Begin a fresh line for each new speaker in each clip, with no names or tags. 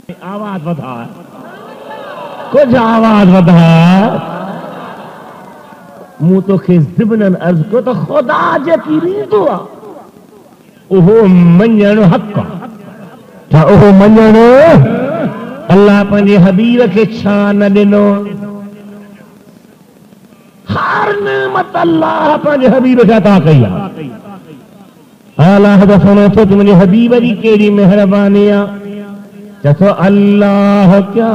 آواز بدھا کچھ آواز بدھا منہ تو خیز دبنن عرض کو تو خدا جتی ریدو اوہو منجن حق تا اوہو منجن اللہ پنجے حبیب کے چھان دنو ہر نعمت اللہ پنجے حبیب کے عطا کیا اللہ دا سنے تو مجھے حبیب دی کیڑی مہربانیاں چاہتو اللہ کیا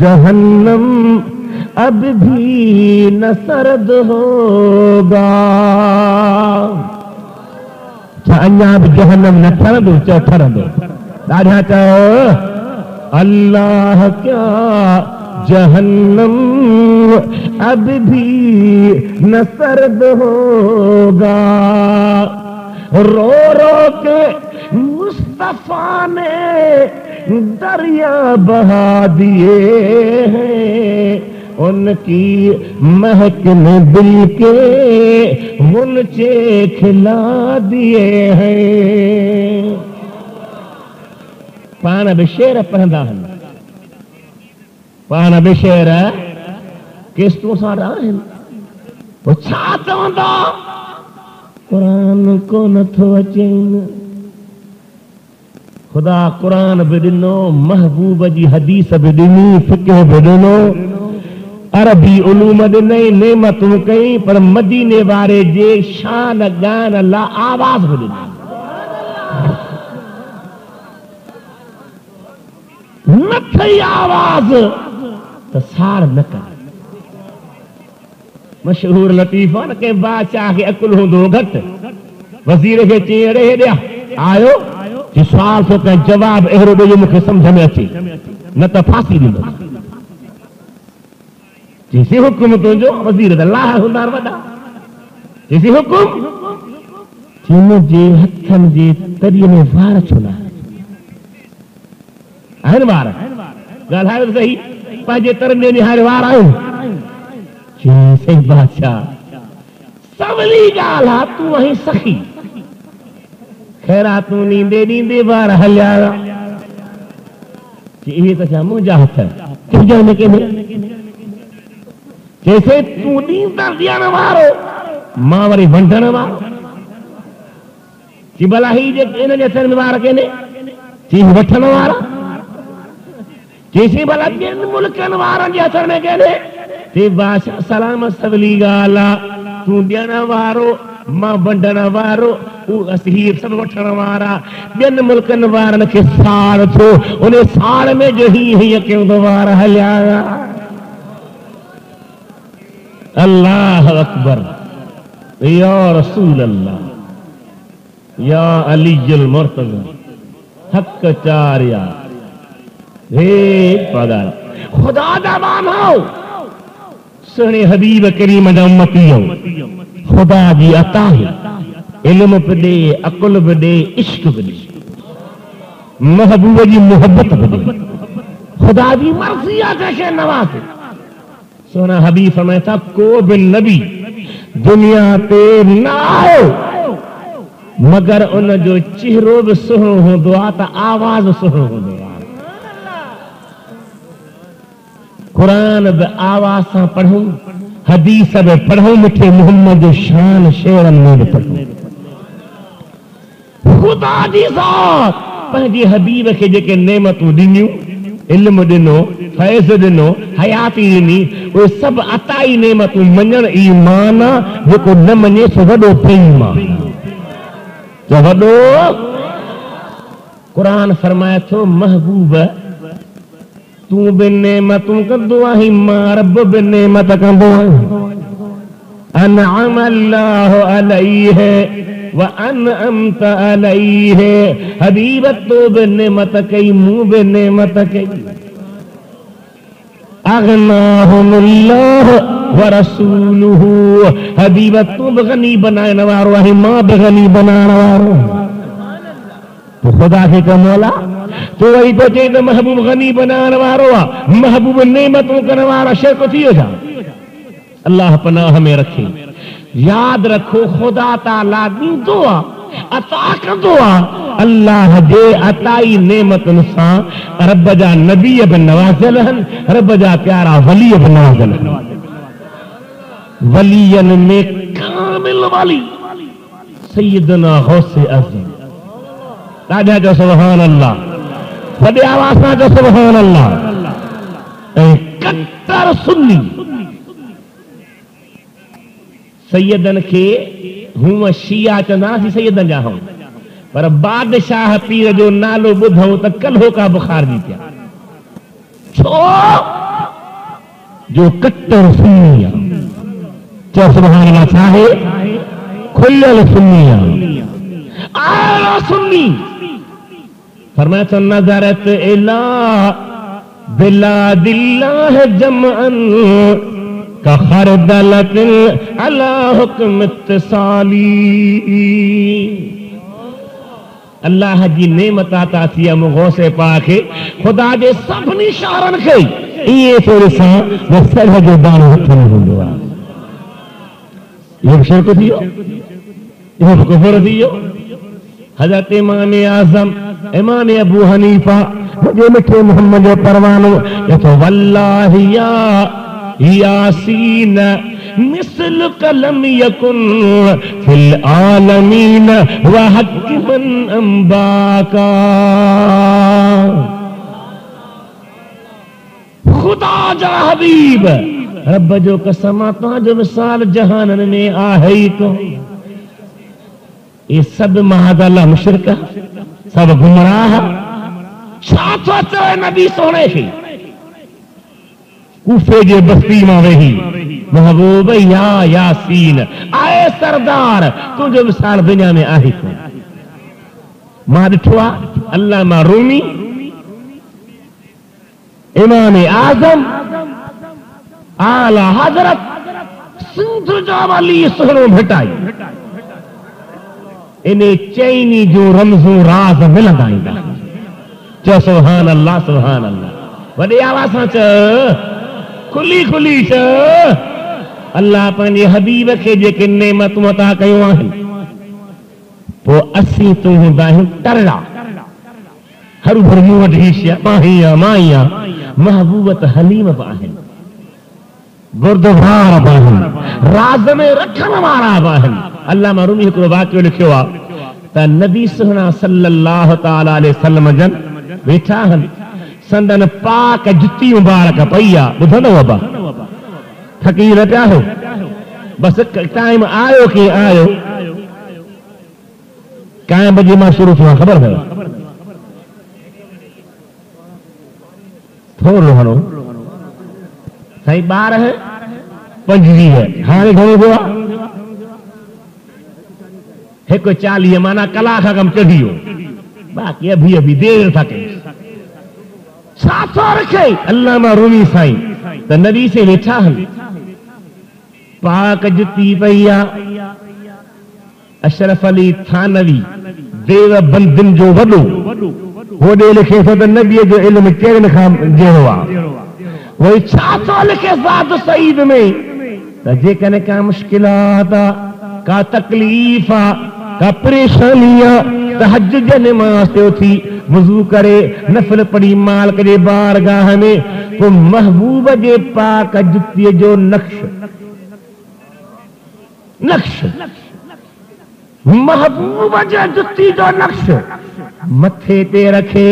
جہنم اب بھی نہ سرد ہوگا انیا اب جہنم نہ ٹھرندو چاہو ٹھرندو داڑھا چاہو اللہ کیا جہنم اب بھی نہ سرد ہوگا رو رو کے مصطفیٰ نے دریا بہا دیے ہیں ان کی مہک میں دل کے غنچے کھلا دیے ہیں پانا بشیر پڑھندا ہن پانا بشیر کس تو سارا ہن وہ چھا چوندا قرآن کو نہ تھو اچین خدا قرآن بدنو محبوب جی حدیث بدنی فقہ بدنو عربی علوم دنئی نعمتوں کئی پر مدینے بارے جے شان گان اللہ آواز بدنی نہ تھی آواز تو سار نہ کر مشہور لطیفہ نہ کہ بادشاہ کے عقل ہوں دو گھٹ وزیر کے چیڑے دیا آئو کہ سوال تو کہ جواب اہرو دے جو مکھے سمجھ میں اچھی نہ تو پھانسی دی جیسی حکم تو جو وزیر اللہ ہندار ودا جیسی حکم چین جے ہتھن جے ترین وار چھونا آئین وار گال ہے صحیح پاجے ترن دے نہار وار آئین جیسے بادشاہ سولی گالا تو وہیں سخی خیراتوں نیندے نیندے بار حلیارا یہ تو چاہ مجھا ہتھ ہے کیوں جانے کے لئے جیسے تو نیند در دیا نوارو ماوری بنٹا نوارو چی بلا ہی جے انہیں جیسے نوارا کہنے چی بٹھا نوارا جیسی بلا جن ملک نوارا جیسے میں کہنے تی بادشاہ سلامت سولی گالا تو دیا نوارو ماں بنڈا نوارو اسہیر سب وٹھا نوارا بین ملک نوارا نکے سار تھو انہیں سار میں جو ہی کیوں دوارا حلیارا اللہ اکبر یا رسول اللہ یا علی المرتضی حق چاریا پگار خدا دا مانو سنے حبیب کریم دا امتی ہو خدا دی عطا ہے علم پدے عقل پدے عشق پدے محبوب جی محبت پدے خدا دی مرضیات ہے نوازے سونا حبیب فرمایا کو بن نبی دنیا تے نہ آؤ مگر ان جو چہروں بے سہنو ہو دعا تا آواز سہنو ہو دعا قرآن بے آواز سا پڑھوں حدیث بے پڑھوں مٹھے محمد شان شیرن میں پڑھوں خدا دی ذات پہنجی حبیب کے جے کے نعمتوں دنیوں علم دنو فیض دنو حیاتی دنی وہ سب عطائی نعمتوں منجن ایمانا جو کو نہ منجے سو وڈو پیمان جو وڈو قرآن فرمایا تو محبوب تو بن نعمتوں کا دعا ہی ماں رب بن نعمت کا دعا انعم اللہ علیہ وانعمت علیہ حبیبت تو بن نعمت کی مو بن نعمت کی اغناہم اللہ ورسولہ حبیبت تو بغنی بنائے نوارو ہی ماں بغنی بنا نوارو تو خدا کے کا مولا تو وہی تو چاہیے محبوب غنی بنا نوارو محبوب نعمتوں کا نوارا شرک تھی ہو جا اللہ پناہ ہمیں رکھے یاد رکھو خدا تعالیٰ دی دعا عطا कंदो आहे अल्लाह जे अताई नेमतुनि सां रब जा नबी बि नवाज़ियल आहिनि, रब जा प्यारा वली बि नवाज़ियल आहिनि। वलियन में कामिल वाली सैयदना गौसे आज़म। ॾाढा जो सुभान अल्लाह, वॾे आवाज़ सां जो सुभान अल्लाह। ऐं कट्टर सुन्नी सैयदन के हूअं शिया चवंदासीं सैयदन जा हूं, पर बादशाह पीर जो नालो ॿुधऊं त कल्हो का बुखार जी पिया। छो जो कट्टर सुन्नी आहे। चओ सुभान अल्लाह। छा आहे? खुलियल सुन्नी आहे, आला सुन्नी। फरमाया तो नज़रत इला बिलादिल्लाह जमअन का खरदलतिन अला हुक्म इत्तिसाली। अल्लाह जी नेमत अता थी आहे गौसे पाक खे, ख़ुदा जे सभिनी शारनि खे इएं थो ॾिसां जो सर जो दाणो हथ में हूंदो आहे। इहो शिरक थी वियो, इहो कुफर थी वियो। हज़रत इमाम आज़म इमाम अबू हनीफा मुझे मिठे मोहम्मद जो परवानो ये तो वल्लाहि या यासीन मिसल कलम यकुन फिल आलमीन व हक्मन अंबाका। खुदा जा हबीब रब जो कसम तो जो मिसाल जहानन में आहे ही को। ये सब महादल्ला मुशरिक, सब गुमराह। छा थो चए नबी सोने खे? कूफे जे बस्ती मां वेही महबूब या यासीन आए सरदार तुंहिंजो मिसाल दुनिया में आहे को। मां ॾिठो आहे अल्लामा रूमी, इमाम आज़म, आला हज़रत सिंध जा वली सुहिणो भेटाई। इन्हें चैनी जो रमज़ो राज मिलंदा ईंदा। चओ सुभान अल्लाह, सुभान अल्लाह। वॾे आवाज़ सां चओ, खुली खुली चओ। अल्लाह पंहिंजे हबीब खे जेके नेमतूं अता कयूं आहिनि, पोइ असीं तूं हूंदा आहियूं तरड़ा। हरू भरू मूं वटि ही शइ माही आहे, माई आहे। महबूबत हलीम बि आहिनि, गुरुद्वार बि आहिनि, राज़ में रखण वारा बि आहिनि। अल्लामा रूमी हिकिड़ो वाक़ियो लिखियो आहे त नबी सुहिणा सल्लल्लाहु तआला अलैहि वसल्लम जन वेठा आहिनि, संदन पाक जुती मुबारक पई आहे। ॿुधंदव बा, थकी न पिया हो? बसि टाइम आयो कीअं आयो, कंहिं बजे मां शुरू थियो ख़बर अथव? थोरो घणो साईं 12 25 हाणे घणो थियो आहे? 1:40 माना कलाक खां कम चढ़ी वियो। बाक़ी अभी देर था कयूं। छा थो रखे अल्लामा रूमी साईं त नबी से वेठा आहिनि, पाक जुती पई आहे। अशरफ अली थानवी देवबंदुनि जो वॾो होॾे लिखे थो त नबीअ जो इल्मु कहिड़े खां जहिड़ो आहे। वरी छा थो लिखे ज़ात सईद में त जेकॾहिं का मुश्किलात आहे, का तकलीफ़ आहे, का परेशानी आहे, तहज्जुद जी नमाज़ ते उथी वुज़ू करे नफ़िल पढ़ी मालिक जे बारगाह में पोइ महबूब जे पाक जुतीअ जो नक्श महबूब जे जुती जो नक्श मथे ते रखे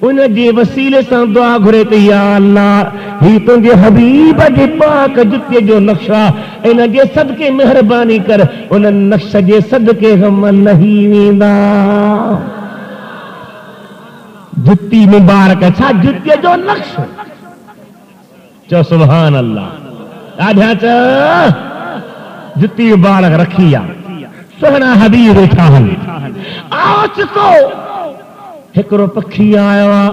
उन जे वसीले सां दुआ घुरे त या अल्लाह ही तुंहिंजे हबीब जे पाक जुतीअ जो नक्शा, इन जे सदके महिरबानी कर, उन नक्श जे सदके गम लही वेंदा। जुती मुबारक, छा जुतीअ जो नक्श। चओ सुभान अल्लाह। ॾाढा चओ जुती मुबारक रखी आहे, सुहिणा हबीब वेठा आहिनि। आओ को हिकिड़ो पखी आयो आहे,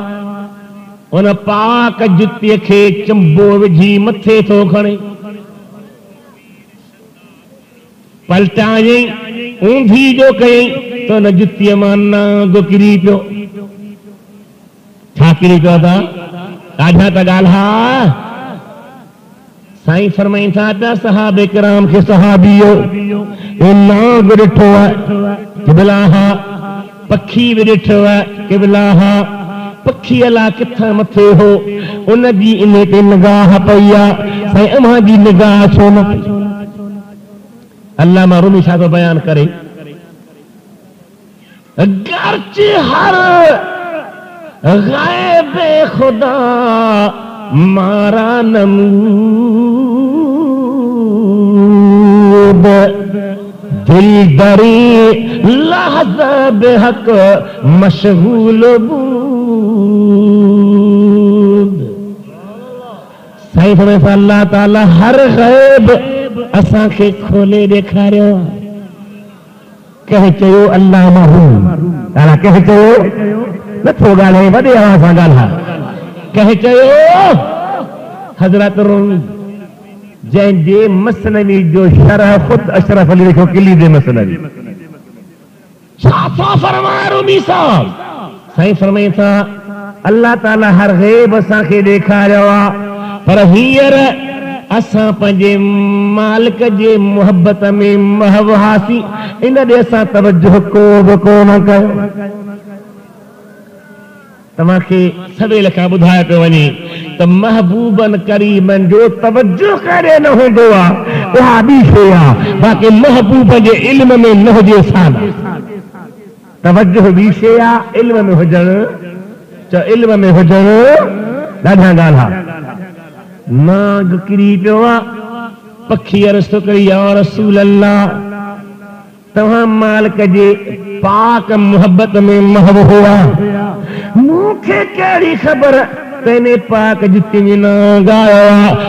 उन पाक जुतीअ खे चंबो विझी मथे थो खणे, पलटायई ऊंधी जो कयई त उन जुतीअ मां नांगो किरी पियो। छा किरी पियो था? ॾाढा त ॻाल्हा। साईं फरमाइनि था पिया सहाबे किराम खे, सहाबियो नाग ॾिठो आहे क़िबला हा, पखी बि ॾिठो आहे क़िबला हा, पखी अला किथां मथे हो उन जी इन ते निगाह पई आहे, साईं अमां जी निगाह छो न पई? अल्लामा रूमी छा थो बयान करे, गर्चे हर ग़ैब खुदा मारा नमूद, दिल दरी लहज़ा बेहक मशगूल बूद। साईं फरमाए अल्लाह ताला हर ग़ैब असां खे खोले ॾेखारियो। कंहिं चयो अल्लाह मरहूम, ताला कंहिं चयो नथो ॻाल्हाए, वॾे आवाज़ सां ॻाल्हाए। कंहिं चयो हज़रत रूमी, जंहिंजे मसनवी जो शरह ख़ुद अशरफ अली लिखो, किली जे मसनवी। छा था फरमाए रूमी साहब? साईं फरमाए था अल्लाह ताला हर ग़ैब असां खे ॾेखारियो आहे, पर हींअर असां पंहिंजे मालिक जे मुहबत में महवहासी, इन ॾे असां तवज्जो को बि कोन कयो। तव्हांखे सवेल खां ॿुधाए पियो वञे त महबूबन करीमन जो तवज्जो करे न हूंदो आहे, उहा ॿी शइ आहे, बाक़ी महबूब जे इल्म में न हुजे साल तवज्जो ॿी शइ आहे, इल्म में हुजणु इल्म में हुजणु ॾाढा ॻाल्हा। नाग किरी पियो आहे, पखी अर्ज़ थो करे या रसूल अल्लाह, तव्हां मालिक जे पाक मुहबत में महव हुआ, मूंखे कहिड़ी ख़बर तने पाक जिते में नाग आयो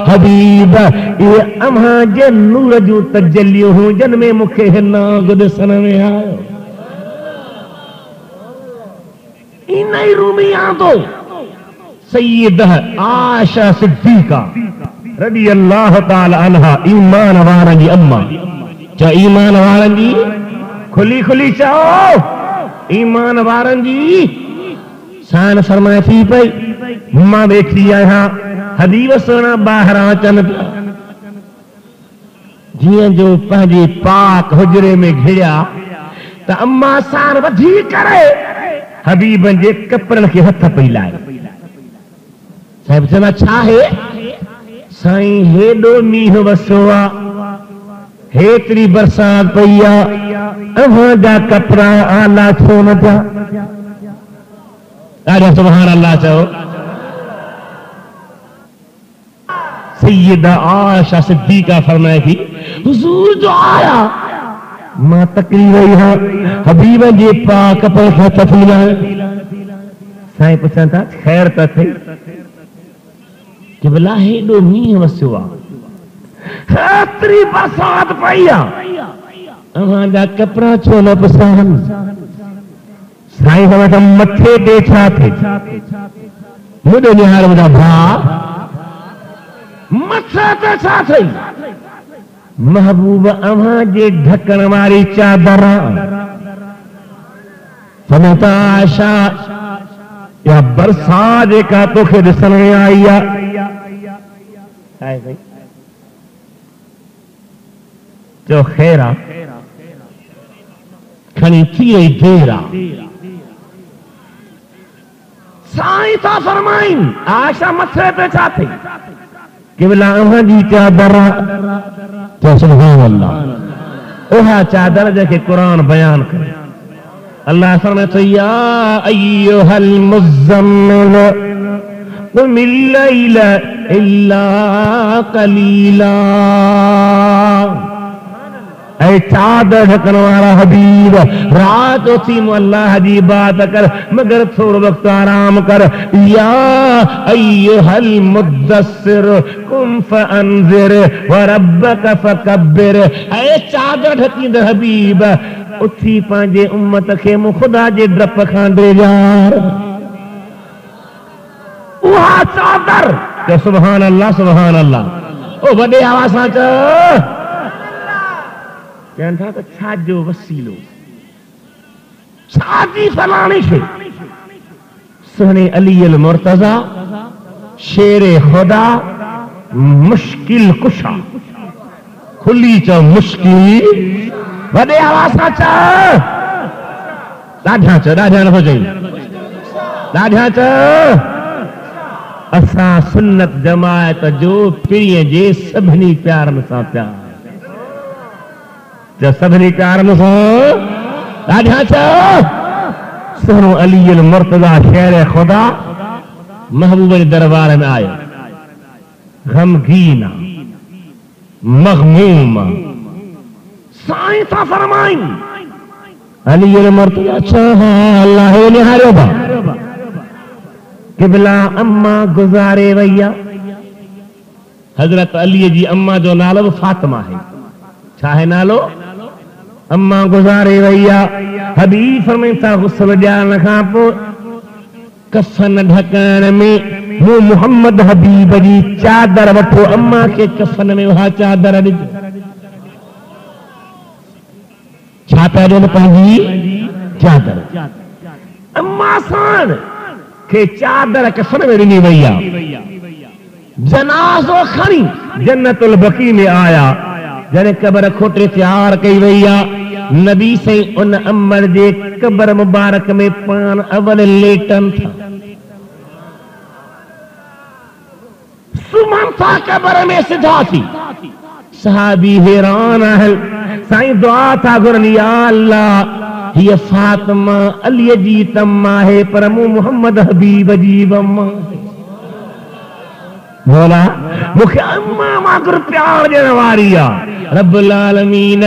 हबीब, ये अम्हां जे नूर जूं तजल्लियूं हूं जन में मूंखे नाग ॾिसण में आयो। इन ई रूमी आंदो सैयदा आयशा सिद्दीका रज़ी अल्लाह ताला अन्हा, ईमान वारनि जी अम्मा। चओ ईमान वारनि जी, खुली खुली चओ ईमान वारनि जी शान फरमाए थी पई। मां वेठी आहियां, हबीब सोना ॿाहिरां अचनि पिया, जीअं जो पंहिंजे पाक हुजरे में घिरिया त अम्मा साण वधी करे हबीबनि जे कपिड़नि खे हथ पई लाए। साहिब चवंदा छा आहे? साईं हेॾो मींहुं वसियो आहे, हेतिरी बरसात पई आहे, अव्हां जा कपिड़ा आला छो न थिया? ॾाढा सुभान अल्लाह चओ। सैयदा आयशा सिद्दीका फरमाए थी हुजूर जो आया, मां तकड़ी वई हां, हबीब जे पाक कपिड़े खे हथ फैलाए। साईं पुछनि था ख़ैर त थी? क़िबला हेॾो मींहुं वसियो आहे, हेतिरी बरसात पई आहे, अव्हां जा कपिड़ा छो न पुसाइनि? साईं फरमाए मथे ते छा थिए? मुंहिंजो निहार मुंहिंजा भाउ, मथे ते छा थई? महबूब अव्हां जे ढकण वारी चादर। फरमाता आयशा या बरसात जेका तोखे ॾिसण में आई आहे, चओ ख़ैर आहे, खणी थी वई देर आहे। साईं था फरमाइनि आयशा मथे ते छा थी? क़िबला अव्हां जी चादर। चओ सुभान अल्लाह, उहा चादर जंहिंखे क़ुरान बयान करे। अल्लाह फरमाए थो या अय्युहल मुज़्ज़म्मिल क़ुमिल लैल इल्ला क़लीला। ऐ चादर ढकण वारा हबीब, रात उथी अल्लाह जी बात कर मगर थोड़ो वक्त आराम कर। या अय्युहल मुद्दस्सिर कुम फअंज़िर व रब्बक फकब्बिर। ऐ चादर ढकींदड़ हबीब, उथी पंहिंजे उम्मत खे खुदा जे डप खां ॾेजाड़। उहा चादर। चओ सुभान अल्लाह सुभान अल्लाह। ओ वॾे आवाज़ सां चओ। चवनि था त छाजो वसीलो, छाजी फलाणी शइ? सुहिणे अली अल मुर्तज़ा, शेर खुदा, मुश्किल कुशा, खुली चओ मुश्किल वॾे आवाज़ सां चओ ॾाढा चओ ॾाढा नथो चई ॾाढा चओ असां सुन्नत जमायत जो पीढ़ीअ जे सभिनी प्यारनि सां प्यार जो सभिनी प्यारनि सां ॾाढा चओ सोनो अली अल मुर्तज़ा शेर खुदा महबूब जे दरबार में आयो गमगीन मग़मूम साईं था फरमाइन अली अल मुर्तज़ा छा अल्लाह निहारियो बा क़िबला अम्मा गुज़ारे वैया हज़रत अली जी अम्मा जो नालो फातिमा है छा है नालो अम्मा गुज़ारे वैया हबीब फरमाइनि था गुस्ल ॾियण खां पोइ कफन ढकण में वो मोहम्मद हबीब जी चादर वठो अम्मा के कफन में वहा चादर ॾिजो छा पिया ॾियनि पंहिंजी चादर अम्मा साण के चादर कफन में ॾिनी वई आहे जनाज़ो खणी जन्नतुल बकी में आया जॾहिं क़बर खोटे तैयार कई वई आहे नबी साईं उन अमर जे क़बर मुबारक में पान अवल लेटन था सुमन था क़बर में सिधा थी सहाबी हैरान आहिनि साईं दुआ था घुरनि या अल्लाह हीअ फातिमा अलीअ जी तम्मा है पर मूं मोहम्मद हबीब जी अम्मा बोला मूंखे अम्मा मां गुर प्यार ॾियण वारी आहे रब्बुल आलमीन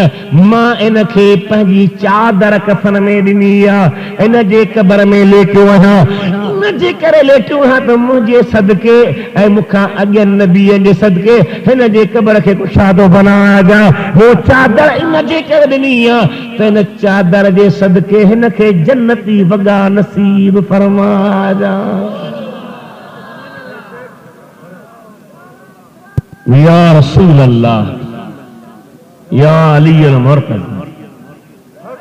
मां इन खे पंहिंजी चादर कफन में ॾिनी आहे इन जे क़बर में लेटियो आहियां इन जे करे लेटियो आहियां त मुंहिंजे सदके ऐं मूंखां अॻियनि नबीअनि जे सदके हिन जे क़बर खे कुशादो बनाइजां हो चादर इन जे करे ॾिनी आहे त इन चादर जे सदके हिन खे जन्नती वॻा नसीब फरमाइजां या रसूल अल्लाह या अली अल मुर्तज़ा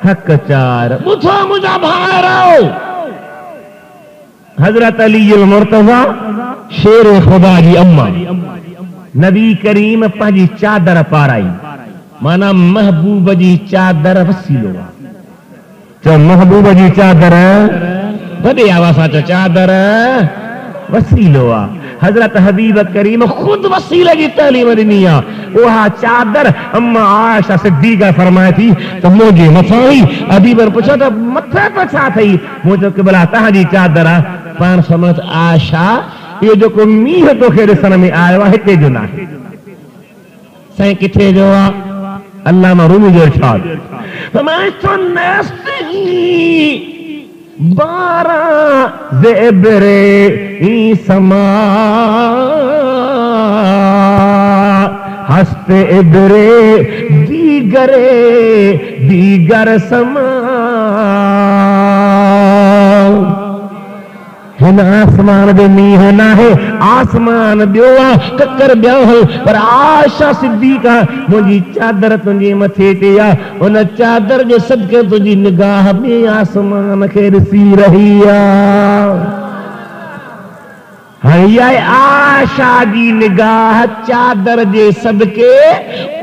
हक चार ॿुधो मुंहिंजा भाइरो हज़रत अली अल मुर्तज़ा शेर खुदा जी अम्मा नबी करीम पंहिंजी चादर पाराई माना महबूब जी चादर वसीलो चओ महबूब जी चादर वॾे आवाज़ सां चओ चादर वसीलो आहे हजरत हबीब करीम खुद वसीले की तालीम ॾिनी आहे उहा चादर अम्मा आयशा सिद्दीक़ा फरमाए थी त मुंहिंजे मथां ई हबीब पुछो त मथे ते छा अथई मूं चयो क़िबला तव्हांजी चादर आहे पाण फरमायो आयशा इहो जेको मींहुं तोखे ॾिसण में आयो आहे हिते जो न आहे साईं किथे जो आहे अल्लामा रूमी जो इरशाद फरमाए तो नस्ती बारा ज़ेबरे ई समा हस्ते इबरे दीगर समा हिन आसमान जो मींहुं न आहे आसमान ॿियो आहे ककर ॿियो पर आयशा सिद्दीक़ा मुंहिंजी चादर तुंहिंजे मथे ते आहे उन चादर जे सदके तुंहिंजी निगाह ॿिए आसमान खे ॾिसी रही आहे आयशा जी निगाह चादर जे सदके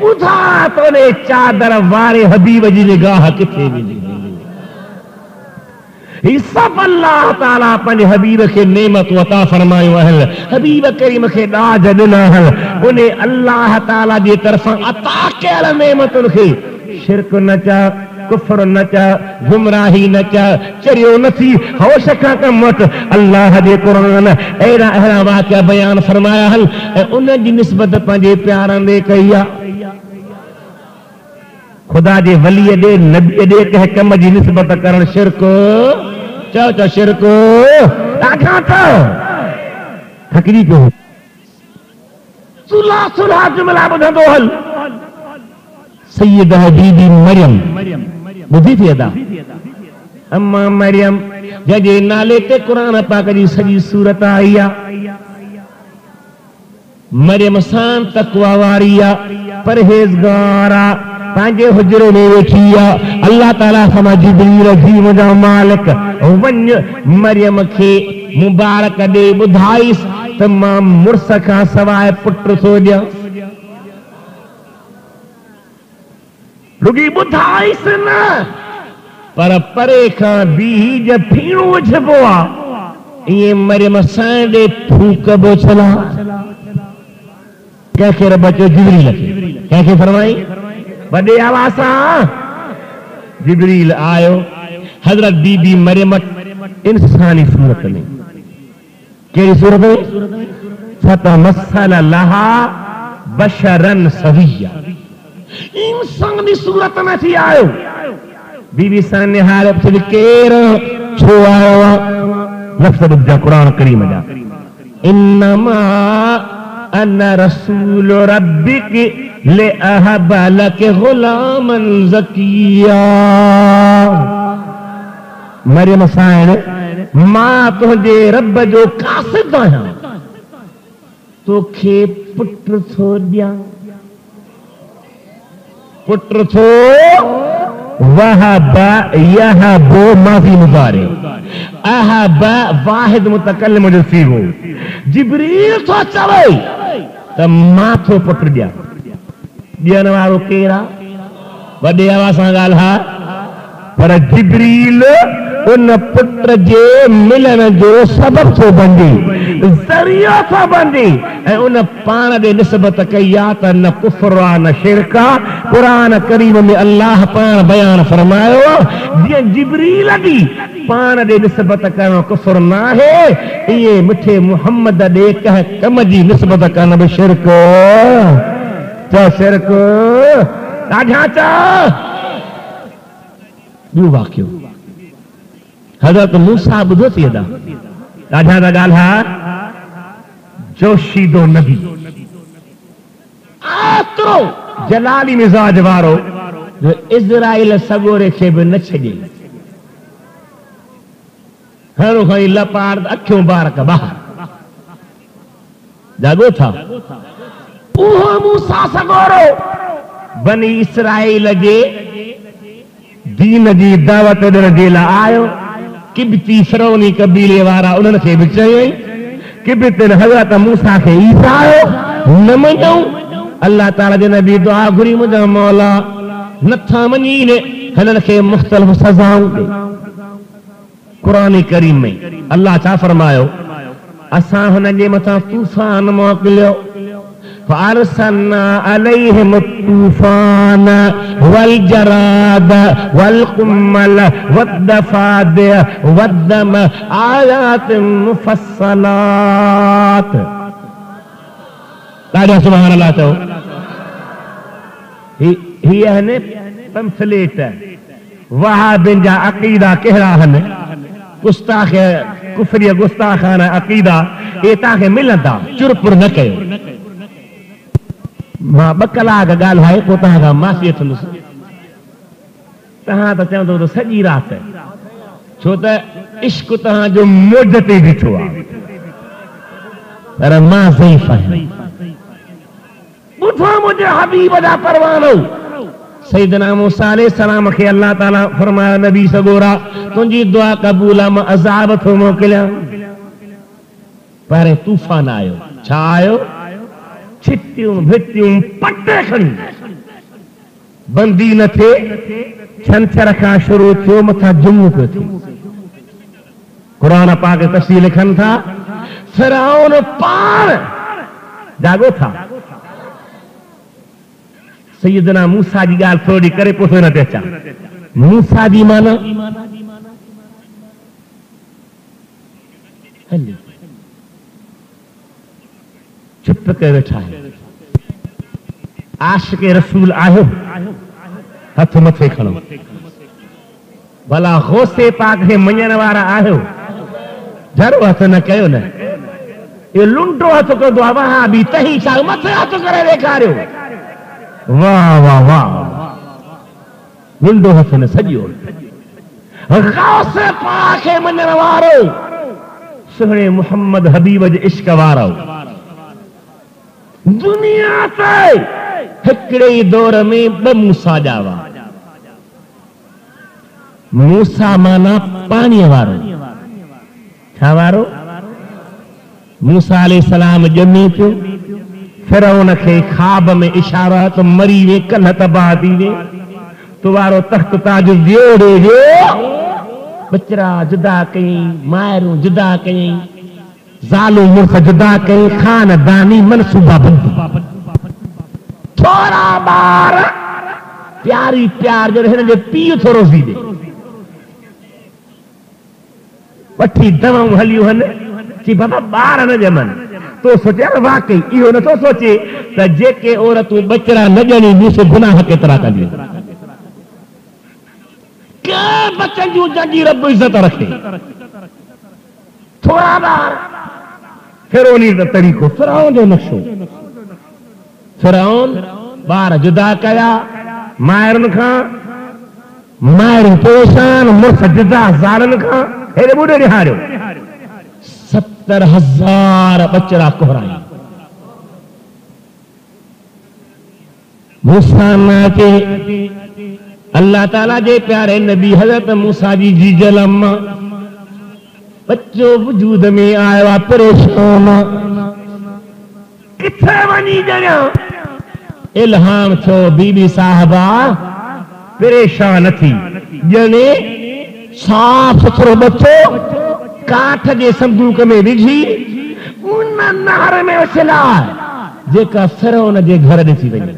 ॿुधा त उन चादर वारे हबीब जी निगाह किथे मिली सब अल्लाह ताला पंहिंजे हबीब खे नेमत अता फरमायो आहे हबीब करीम खे ॾाज ॾिना आहिनि उन अल्लाह ताला जी तरफ़ां अता कयल नेमतुनि खे शिरक न चा कुफर न चा गुमराही न चा चरियो न थी होश खां कम वठ अल्लाह जे क़ुरान अहिड़ा वाक़िया बयान फरमाया आहिनि ऐं उन जी निस्बत पंहिंजे प्यारनि ॾे कई आहे खुदा जे वलीअ ॾे नबीअ ॾे कंहिं कम जी निस्बत करणु शिरक चओ चओ शिरक ॾाढा चओ थकिजी पियो सुलह सुलह जुमला ॿुधंदो हल सैयदा बीबी मरियम ॿुधी थी अदा अम्मा मरियम जंहिंजे नाले ते क़ुरान पाक जी सॼी सूरत आई आहे मरियम सां तक़वा वारी आहे परहेज़गार आहे पंहिंजे हुजरे में वेठी आहे अल्लाह ताला फरमाए जिब्रील जी मुंहिंजा मालिक वञ मरियम खे मुबारक ॾे ॿुधाईसि त मां मुड़ुस खां सवाइ पुट थो ॾियां रुगी ॿुधाइस न पर परे खां बीही जब फीणो विझबो आहे ईअं मरियम सां थूक बो चला कंहिंखे रब चयो जिबरील खे कंहिंखे फरमाई वॾे आवाज़ सां जिबरील आयो हज़रत बीबी मरियम इंसानी सूरत में कहिड़ी सूरत में फतमस्सल लहा बशरन सविया इंसानी सूरत में थी आयो बीबी सां निहारे पुछी केरु छो आयो लफ़्ज़ ॿुधा क़ुरान करीम जा इन्नमा अना रसूल रब्बिक लिअहब लक गुलामन ज़किया मरियम साइण मां तुंहिंजे रब जो कासिद आहियां तोखे पुट थो ॾियां पुट थो वहब यहबो माफ़ी मुज़ारे अहब वाहिद मुतकल्लिम जो सीगो जिब्रील थो चवे त मां थो पुट ॾियां ॾियण वारो केरु आहे वॾे आवाज़ सां ॻाल्हा पर जिब्रील उन पुट जे मिलण जो सबब थो बणिजे ज़रियो थो बणिजे ऐं उन पाण ॾे निस्बत कई आहे त न कुफ्र आहे न शिरक आहे क़ुरान करीम में अल्लाह पाण बयान फरमायो जीअं जिब्रील ॾी पाण ॾे निस्बत करणु कुफ्र न आहे इएं मिठे मुहम्मद ॾे कंहिं कम जी निस्बत करण बि शिरक चओ शिरक ॾाढा चओ ॿियो वाक़ियो हज़रत मूसा ॿुधो थी एॾा ॾाढा था ॻाल्हा जोशीदो नबी एतिरो जलाली मिज़ाज वारो जो इज़राइल सॻोरे खे बि न छॾे हर खई लपाड़ अखियूं बारक ॿाहिरि जाॻो था उहो मूसा सॻोरो बनी इसराइल जे दीन जी दावत ॾियण जे लाइ आयो किबती फिरौनी कबीले वारा उन्हनि खे बि चयई किबतिन हज़रत मूसा खे ईसा आयो न मञूं अल्लाह ताला जे नबी दुआ घुरी मुंहिंजा मौला नथा मञी ने हिननि खे मुख़्तलिफ़ सज़ाऊं ॾे क़ुरान करीम में अल्लाह छा फरमायो असां हुननि जे मथां तूफ़ान मोकिलियो فأرسلنا عليهم الطوفان والجراد والقمل والضفادع والدم آيات مفصلات ॾाढा सुभाणे अल्लाह चओ हीअ आहिनि पंफलेट वहाबिन जा अक़ीदा कहिड़ा आहिनि गुस्ताख कुफरी गुस्ताखाना अक़ीदा इहे तव्हांखे मिलंदा चुरपुर न कयो मां 2 कलाक ॻाल्हाए पोइ तव्हां खां माफ़ी वठंदुसि तव्हां त चवंदो त सॼी राति छो त इश्क तव्हांजो मोज ते ॾिठो आहे पर मां ज़ईफ़ आहियां ॿुधो मुंहिंजे हबीब जा परवानो सैयदना मूसा अलैहिस्सलाम खे अल्लाह ताला फरमायो नबी सॻोरा तुंहिंजी दुआ क़बूल आहे मां अज़ाब थो मोकिलियां पर तूफ़ान आयो छा आयो छिटियूं भिटियूं पटे खणी बंदी न थिए छंछर खां शुरू थियो मथां जुमो पियो थिए क़ुरान पाक तफ़सील लिखनि था फिरौन पाण जाॻो था सैयदना मूसा जी ॻाल्हि थोरी करे पोइ न ते अचां मूसा जी माना चुप करे वेठा आशिक़ रसूल आहियो हथ मथे खणो भला गौसे पाक खे मञण वारा आहियो झरो हथ न कयो न इहो लुंडो हथ कंदो आहे वहाबी तही छा मथे हथ करे ॾेखारियो वाह वाह वाह लुंडो हथ न सॼो गौसे पाक खे मञण वारो सुहिणे मुहम्मद हबीब जे इश्क वारो दुनिया ते हिकिड़े ई दौर में 2 मूसा ॼावा मूसा माना पाणीअ वारो छा वारो मूसा अलैहिस्सलाम ॼमे पियो फिरौन खे ख्वाब में इशारा त मरी वे कल्ह तबाह थी वे तुम्हारो तख्त ताज जोड़े जो बचरा जुदा कई मायरू जुदा कई ज़ालू मुर्ख जुदा कई खानदानी मनसूबा बंदी थोड़ा बार प्यारी प्यार जो हिन जो पीउ थोरो सी दे वठी दवाऊं हलियूं हन कि बाबा ॿार न ॼमनि तो सोचे वाकई इहो नथो सोचे त जेके औरतूं बचड़ा न ॼणी मूंसे गुनाह केतिरा कंदियूं के बच्चन जूं जंगी रब इज्जत रखे थोड़ा ॿार फिरौनी जो तरीक़ो फिरौन जो नक्शो फिरौन ॿार जुदा कया मायरुनि खां मायरूं परेशान मुर्ख जुदा ज़ालनि खां हेॾे ॿुॾे ॾिहारियो 70,000 बचड़ा कोहराई मूसा न के अल्लाह ताला जे प्यारे नबी हज़रत मूसा जी जीजल अम्मा बच्चो वजूद में आयो आहे परेशान किथे वञी ॼणिया इल्हाम थियो बीबी साहिबा परेशान थी ॼणे साफ़ सुथरो बच्चो काठ जे संदूक में विझी उन नहर में उछलाए जेका फिरौन जे घर ॾिसी वञे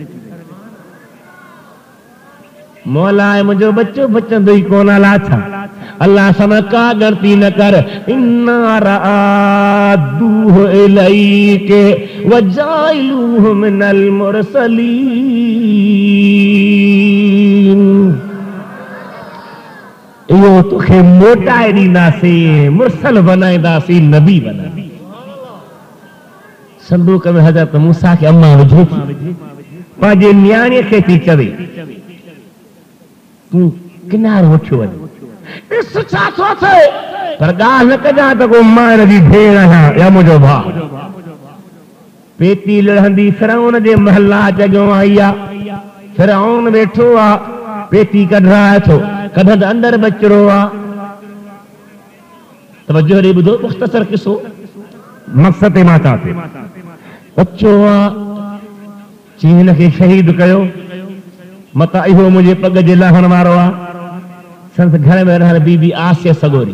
मौला मुंहिंजो बच्चो बचंदो ई कोन अला छा अल्लाह सां का ॻणती न कर इन्ना रादूहु इलैके वजाइलूहु मिनल मुरसलीन इहो तोखे मोटाए ॾींदासीं मुरसल बनाईंदासीं नबी बनाईंदासीं संदूक में हज़रत मूसा खे अम्मा विझे थी पंहिंजे न्याणीअ खे थी चवे तूं किनारो वठियो वञ ॾिस छा थो थिए पर ॻाल्हि न कजां त को मां हिन जी भेण आहियां या मुंहिंजो भाउ पेती लड़ंदी फिरौन जे महला जॻहियों आई आहे फिरौन वेठो आहे पेती कढाए थो कढंद अंदर बचड़ो आहे तवज्जो ॾे ॿुधो मुख़्तसर किसो मक़सद मां था थे बच्चो आहे चई हिन खे शहीद कयो मता इहो मुंहिंजे पग जे लहण वारो आहे संत घर में रहण बीबी आसिया सगोरी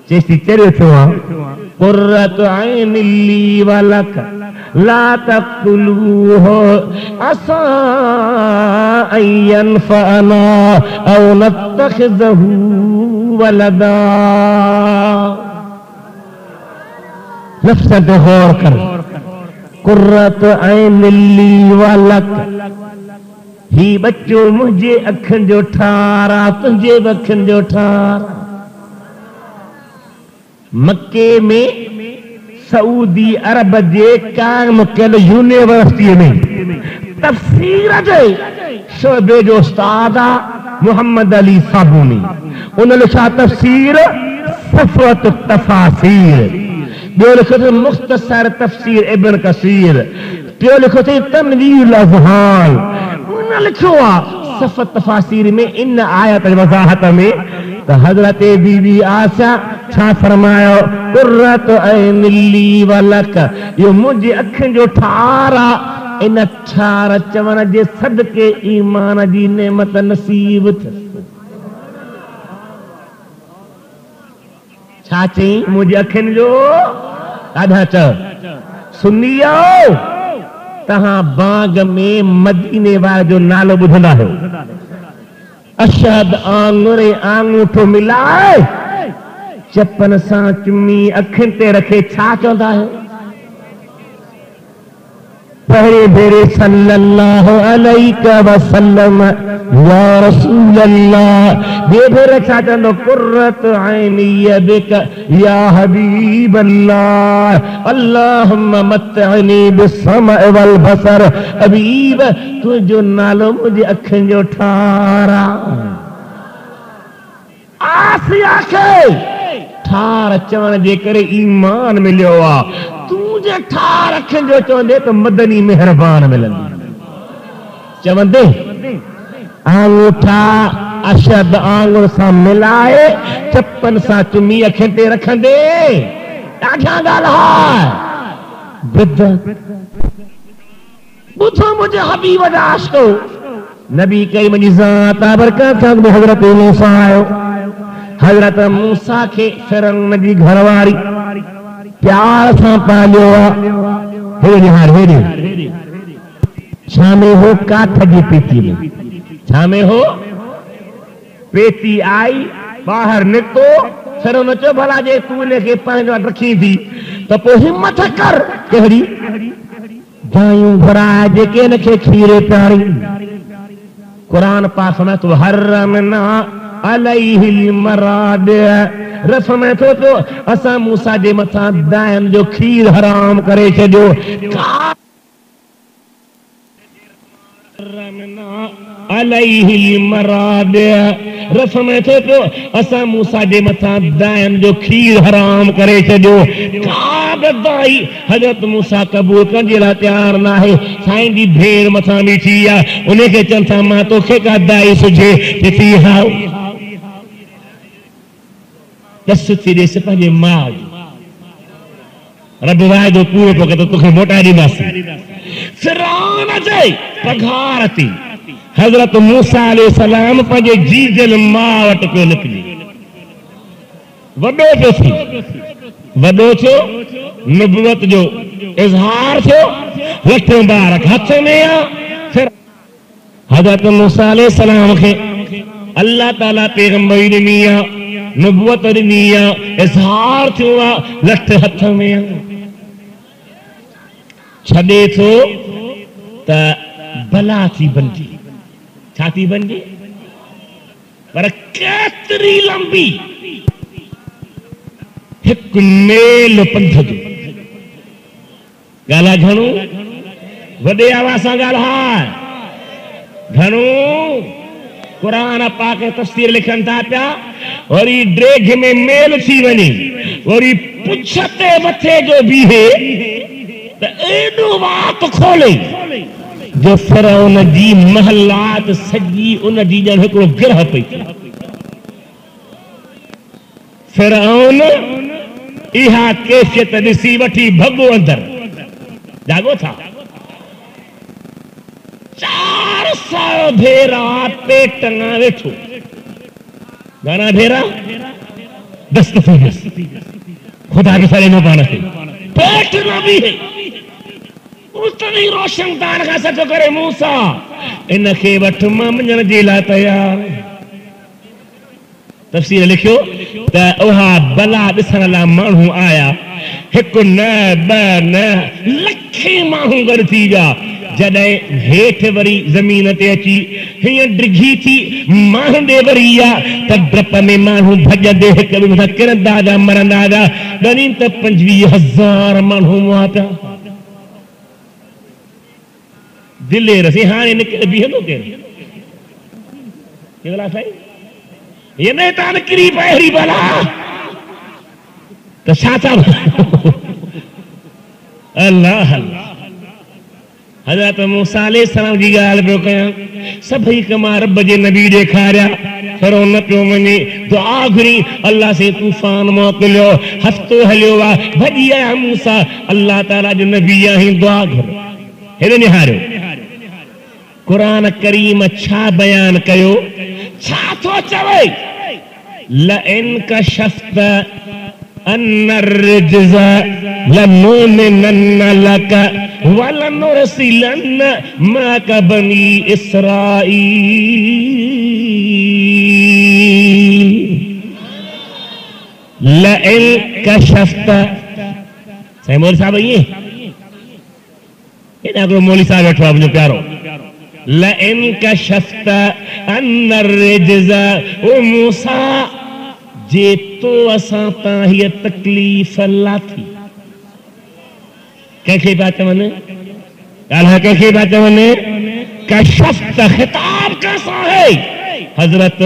चेसी चरियो थियो आहे कुर्रत ऐन ली वलक ला तक़तलूहु असा अयन फना औ नतखिज़हु वलदा लफ्ज़ ते गौर कर कुर्रत ऐन ली वलक ही बच्चो मुझे अखन जो ठारा तुझे अखन जो ठारा मक्के में सऊदी अरब जे कायम कयल यूनिवर्सिटी में तफसीर जे शोबे जो उस्ताद मोहम्मद अली साबूनी उन लिखा तफसीर सफ़रत तफासीर ॿियो लिखो मुख्तसर तफसीर इब्न कसीर टियों लिखो तनवीर अज़हान लिखो सफ़त तफासीर में इन आयत वज़ाहत में तो हजरत बीबी आशा छा फरमायो कुर्रत ऐन ली वलक यो मुझे अखिन जो ठारा इन ठार चवण जे सदके ईमान जी नेमत नसीब थ छा चई मुझे अखिन जो ॾाढा च सुनियो तहां बाग में मदीने वारे जो नालो ॿुधंदा हो अशहद आंगुरे आंगूठो मिलाए चपन सां चुमी अखियुनि ते रखे छा चवंदा आहियो पहिरे भेरे सल्लल्लाहु अलैहि वसल्लम या रसूल अल्लाह ॿिए भेरे छा चवंदो कुर्रत ऐनी बिक या हबीब अल्लाह अल्लाहुम्मा मत्तअनी बिस्सम वल बसर हबीब तुंहिंजो नालो मुंहिंजी अखियुनि जो ठारा आसिया खे ठार चवण जे करे ईमान मिलियो आहे तूं जे ठार अखियुनि जो चवंदे त मदनी मेहरबान मिलंदी चवंदे आंगूठा अशद आंगुर सां मिलाए चपन सां चुमी अखियुनि ते रखंदे ॾाढा ॻाल्हि ॿुधो मुंहिंजे हबीब जा आशिको نبی کریم جی ذات برکات حضرت موسیٰ آयो حضرت موسیٰ کے فرعون جی گھر واری پیار سان پالو ہے چھامے ہو کاٹھ جی پیتی میں چھامے ہو پیتی آئی باہر نکتو فرعون چو بھلا جے تو نے کے پانچ رکھی تھی تو پو ہمت کر کہڑی جائیوں بھرا جے کے نکھے کھیرے پیاری قرآن پاس میں تو حرمنا علیہ المراد رسم تو اسا موسیٰ جے متھا دائم جو کھیر حرام کرے چھجو حرمنا علیہ المراد رسم تو اسا موسیٰ جے متھا دائم جو کھیر حرام کرے چھجو دائی حضرت موسیٰ قبول کر جلا تیار نہ ہے سائن دی بھیڑ متھا بیٹھی یا انہیں کے چند ماں تو کھے کا دائی سجھے جتی ہاؤ دس تیرے سے پہلے ماں رب واحد و پورے کو کہتا تو کھے موٹا دی باسی فرعون جائے پگھارتی حضرت موسیٰ علیہ السلام پہلے جی جل ماں وٹ کو نکلی وڈو جو تھی وڈو چھو نبوت جو اظہار چھو لٹھ مبارک ہاتھ میں پھر حضرت موسیٰ علیہ السلام کے اللہ تعالیٰ پیغمبری دنیا نبوت دنیا اظہار چھو لٹھ ہاتھ میں چھڑے تو تا بلا تھی بنجی چھاتی بنجی پر کتری لمبی ایک میل پنتھ جو گالا گھنو وڈے آواسا گالا گھنو قرآن پاک تفسیر لکھن تھا پیا اور یہ ڈریگ میں میل تھی ونی اور یہ پچھتے متھے جو بھی ہے تو ایڈو بات کھولے جو فرعون جی محلات سجی ان جی جن ہکڑو گرہ پئی تھی فرعون ایہا کیفیت نسی وٹھی بھگو اندر جاگو تھا 400 بھیرا پیٹ ٹنگا ویٹھو گانا بھیرا دست فیس خدا کے سارے نو پانا تھے پیٹ نہ بھی ہے اس طرح روشن دان کا سچو کرے موسیٰ انکھے وٹھ ممجن جیلا تیار تفسیر لکھو تا اوہا بلا دسن اللہ مانہوں آیا ایک نہ لکھیں مانہوں گر تھی جا جدائے ہیٹھ وری زمین تے اچی ہی ڈرگھی تھی ماہن دے وریا تب ڈرپ میں مانہوں بھجا دے کبھی مطا کرن دادا مرن دادا دنین تب 25,000 مانہوں آتا دلے رسی ہانے نکل بھی ہنو کے یہ بلا سائی یہ نہیں تانکری پہری بلا تو شاہتا اللہ اللہ حضرت موسیٰ علیہ السلام جی گال پہ کہاں سبھی کما رب جے نبی دیکھا رہا فرعون پیو منی دعا گھری اللہ سے طوفان موکلو ہفتو ہلیو بھجی آیا موسیٰ اللہ تعالیٰ جو نبی آہیں دعا گھر ہے نہارو قرآن کریم چھا بیان کیو چھا تو چوئے لئن کشفت ان الرجز لنؤمنن لك ولنرسلن معك بني اسرائيل لئن کشفت صحیح مولوی صاحب یہ اگر مولوی صاحب بیٹھو آپ جو پیارو لئن کشفت ان الرجز او موسیٰ جے تو اساں تاہی تکلیف اللہ تھی کیسے بات منے اللہ کیسے بات منے کشفت خطاب کیسا ہے حضرت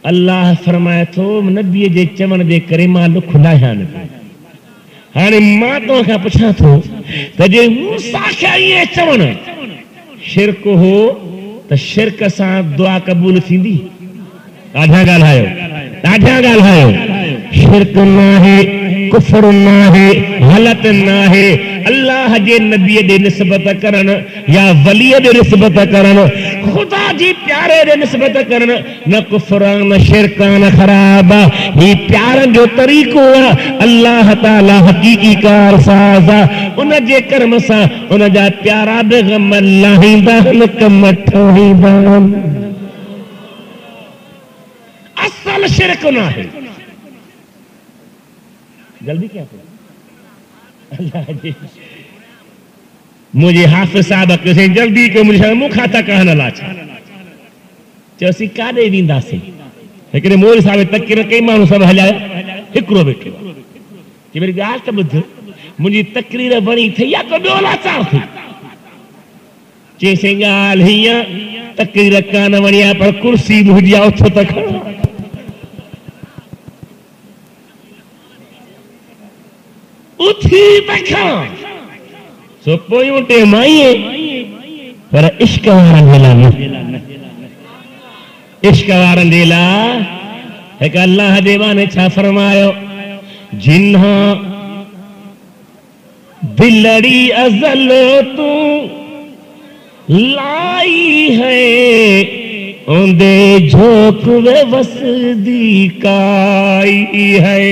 اللہ فرمایا تو نبی جے چمن دے کرے مالو کھلایا نبی ہانے ماں تو کیا پچھا تو تجھے موسیٰ کیا یہ چمن شرک ہو تو شرک ساتھ دعا قبول تھی دی آدھا گال ہائیو شرک نہ ہے کفر نہ ہے غلط نہ ہے اللہ جے نبی دے نسبت کرن یا ولی دے نسبت کرن خدا جی پیارے دے نسبت کرن نہ کفران نہ شرکان خراب ہی پیارن جو طریقو اللہ تعالی حقیقی کار سازا ان جے کرم سا ان جا پیارا بغم اللہ دان کمٹھو ہی دان اصل شرک نہ ہے جلدی کیا کریں اللہ جی مجھے حافظ صاحب کسے جلدی کہ مجھے مکھاتا کہنا لاچا چوسی کاڑے ویندا سے لیکن مول صاحب تقریر کئی مانو سب ہلایا ہکڑو بیٹھو کہ میری گال تے بدھ مجھے تقریر بنی تھی یا کو ڈولا چار تھی چیسے گال ہیاں تقریر کانا ونیا پر کرسی بھجیا اتھو تک اتھی تکھا سو پویوں ٹے مائیے پر عشق وارن دیلا عشق وارن دیلا ایک اللہ دیوانے چھا فرمایو جنہاں دلڑی ازل تو لائی ہے اندے جھوک وے وسدی کائی ہے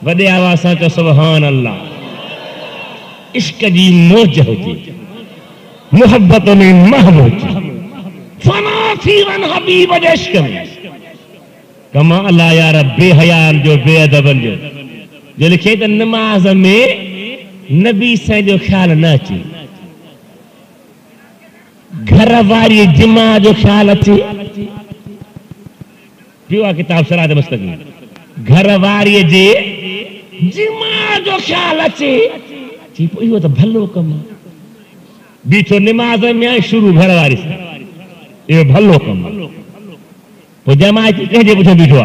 وڈے آوازاں چو سبحان اللہ عشق جی موج ہوتی محبت میں محب ہوتی فنا تھی ون حبیب عشق میں کما اللہ یا رب بے حیان جو بے ادبن جو لکھے تو نماز میں نبی سے جو خیال نہ چی گھر واری جمع جو خیال اچھی پیوا کتاب سرات مستقیم گھر واری جے جمع جو خیال اچھی چی پوئی تو بھلو کم بیٹھو نماز میں آئے شروع گھر واری سے یہ بھلو کم وہ جماعتی کہہ جے پوچھو بیٹھو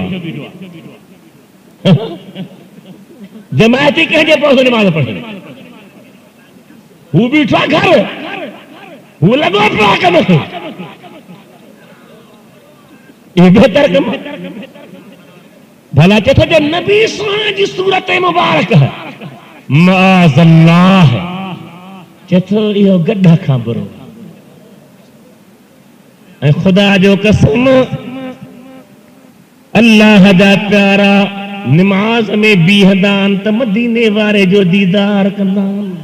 جماعتی کہہ جے پوچھو نماز پڑھنے وہ بیٹھو گھر وہ لگو پڑھا کم یہ بہتر کم بھلا چاہتا جو نبی صلی اللہ علیہ وسلم صورت مبارک ہے معاذ اللہ چاہتا یہ گڑھا کھان برو اے خدا جو قسم اللہ دا پیارا نماز میں بیہدان تا مدینے وارے جو دیدار کلان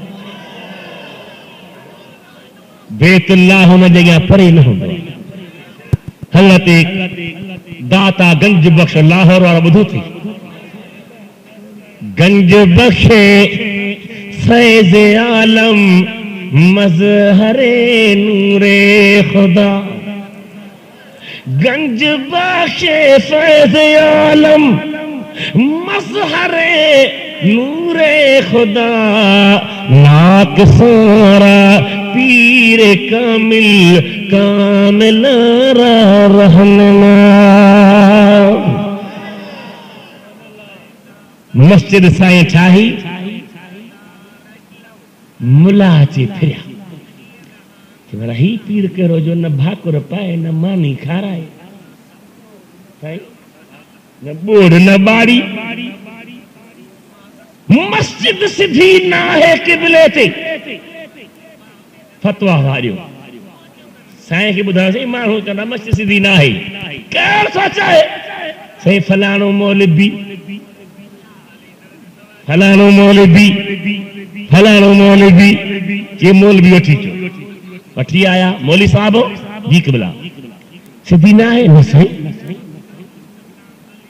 بیت اللہ ہونا جگہ پرے نہ ہوں حضرت داتا گنج بخش لاہور والا بدھو تھی گنج بخش فیض عالم مظہر نور خدا گنج بخش فیض عالم مظہر نور خدا ناک سورا پیر کامل کامل را رہنما مسجد سائیں چھاہی ملا چی پھریا کہ میرا ہی پیر کرو جو نہ بھاکر پائے نہ مانی کھارائے نہ بوڑ نہ باڑی مسجد سدھی نہ ہے قبلے تے فتوہ واریو سائیں کی بدھا سے ایمان ہو چاہتا مسجد سدھی نہ ہے کیر سوچا ہے سائیں فلانو مولبی فلانو مولبی فلانو مولبی یہ مولبی اٹھی چو اٹھی آیا مولی صاحب جی قبلہ سدھی نہ ہے نہ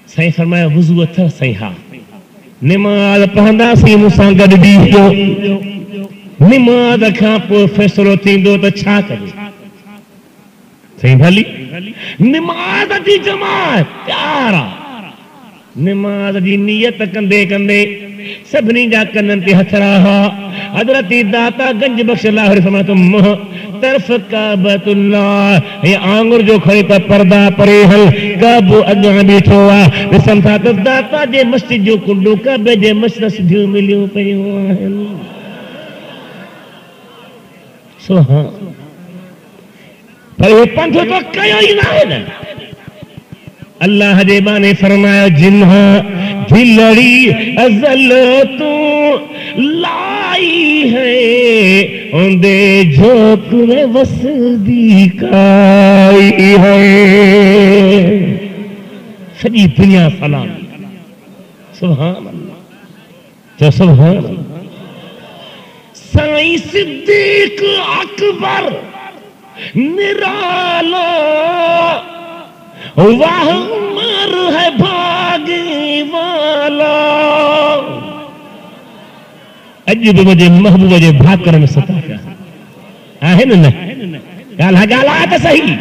سائیں فرمایا وضو اتھا سائیں ہاں نماز پہندا سی مساں گڈ ڈیجو نماز کھان پو فیصلو تھیندو تو چھا کرے سائیں بھلی نماز دی جماعت پیارا نماز دی نیت کندے کندے سبنی جا کنن تے ہتھ رہا حضرت داتا گنج بخش اللہ علیہ فرماتا مہ طرف کعبۃ اللہ یہ آنگر جو کھڑی تا پردہ پرے حل کعبو اگاں بیٹھوا رسم تھا تو داتا جے مسجد جو کنڈو کعبے جے مسجد سدھیو ملیو پیو آہن پر یہ پنتھ تو کیا ہی نہ ہے اللہ دے بانے فرمایا جنہاں دلڑی ازل تو لائی ہے اندے جھوک میں وسدی کائی ہے سجی دنیا سلام سبحان اللہ جو سبحان اللہ سائیں صدیق اکبر نرالا واہ عمر ہے بھاگی والا اج بھی مجھے محبوب جے بھاکر میں ستا کیا ہے نا گالا تو صحیح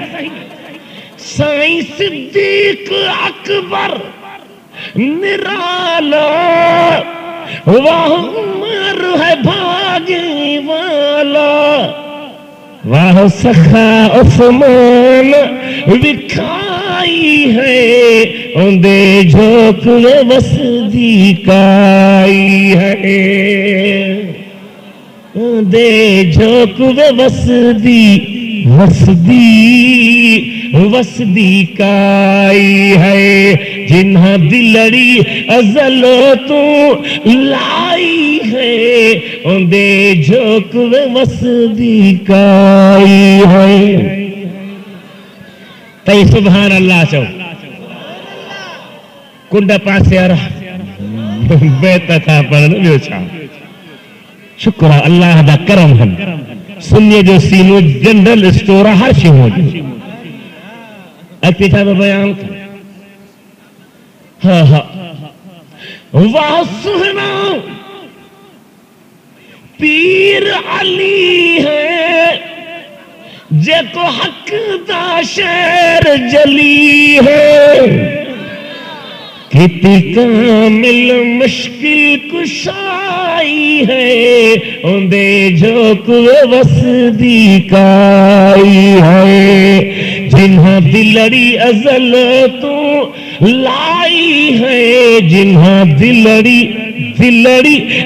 سائیں صدیق اکبر نرالا واہ عمر ہے بھاگی والا واہ سخا عثمان وکھائی ہے اندے جھوک میں وسدی کائی ہے اندے جھوک میں وسدی کائی ہے جنہاں دلڑی ازل تو لائی ہے اندے جھوک میں وسدی کائی ہے تئی سبحان اللہ چو کنڈا پاسے آ رہا بیتا تھا پڑھنا بھی اچھا شکر اللہ دا کرم ہم سنیے جو سینو جنرل اسٹورہ ہر شی ہو جو اچھی تھا بیان کر ہاں ہاں واہ سہنا پیر علی ہے جے کو حق دا شیر جلی ہے کتی کامل مشکل کشائی ہے اندے جھوک وسدی کائی ہے جنہاں دلڑی ازل تو لائی ہے جنہاں دلڑی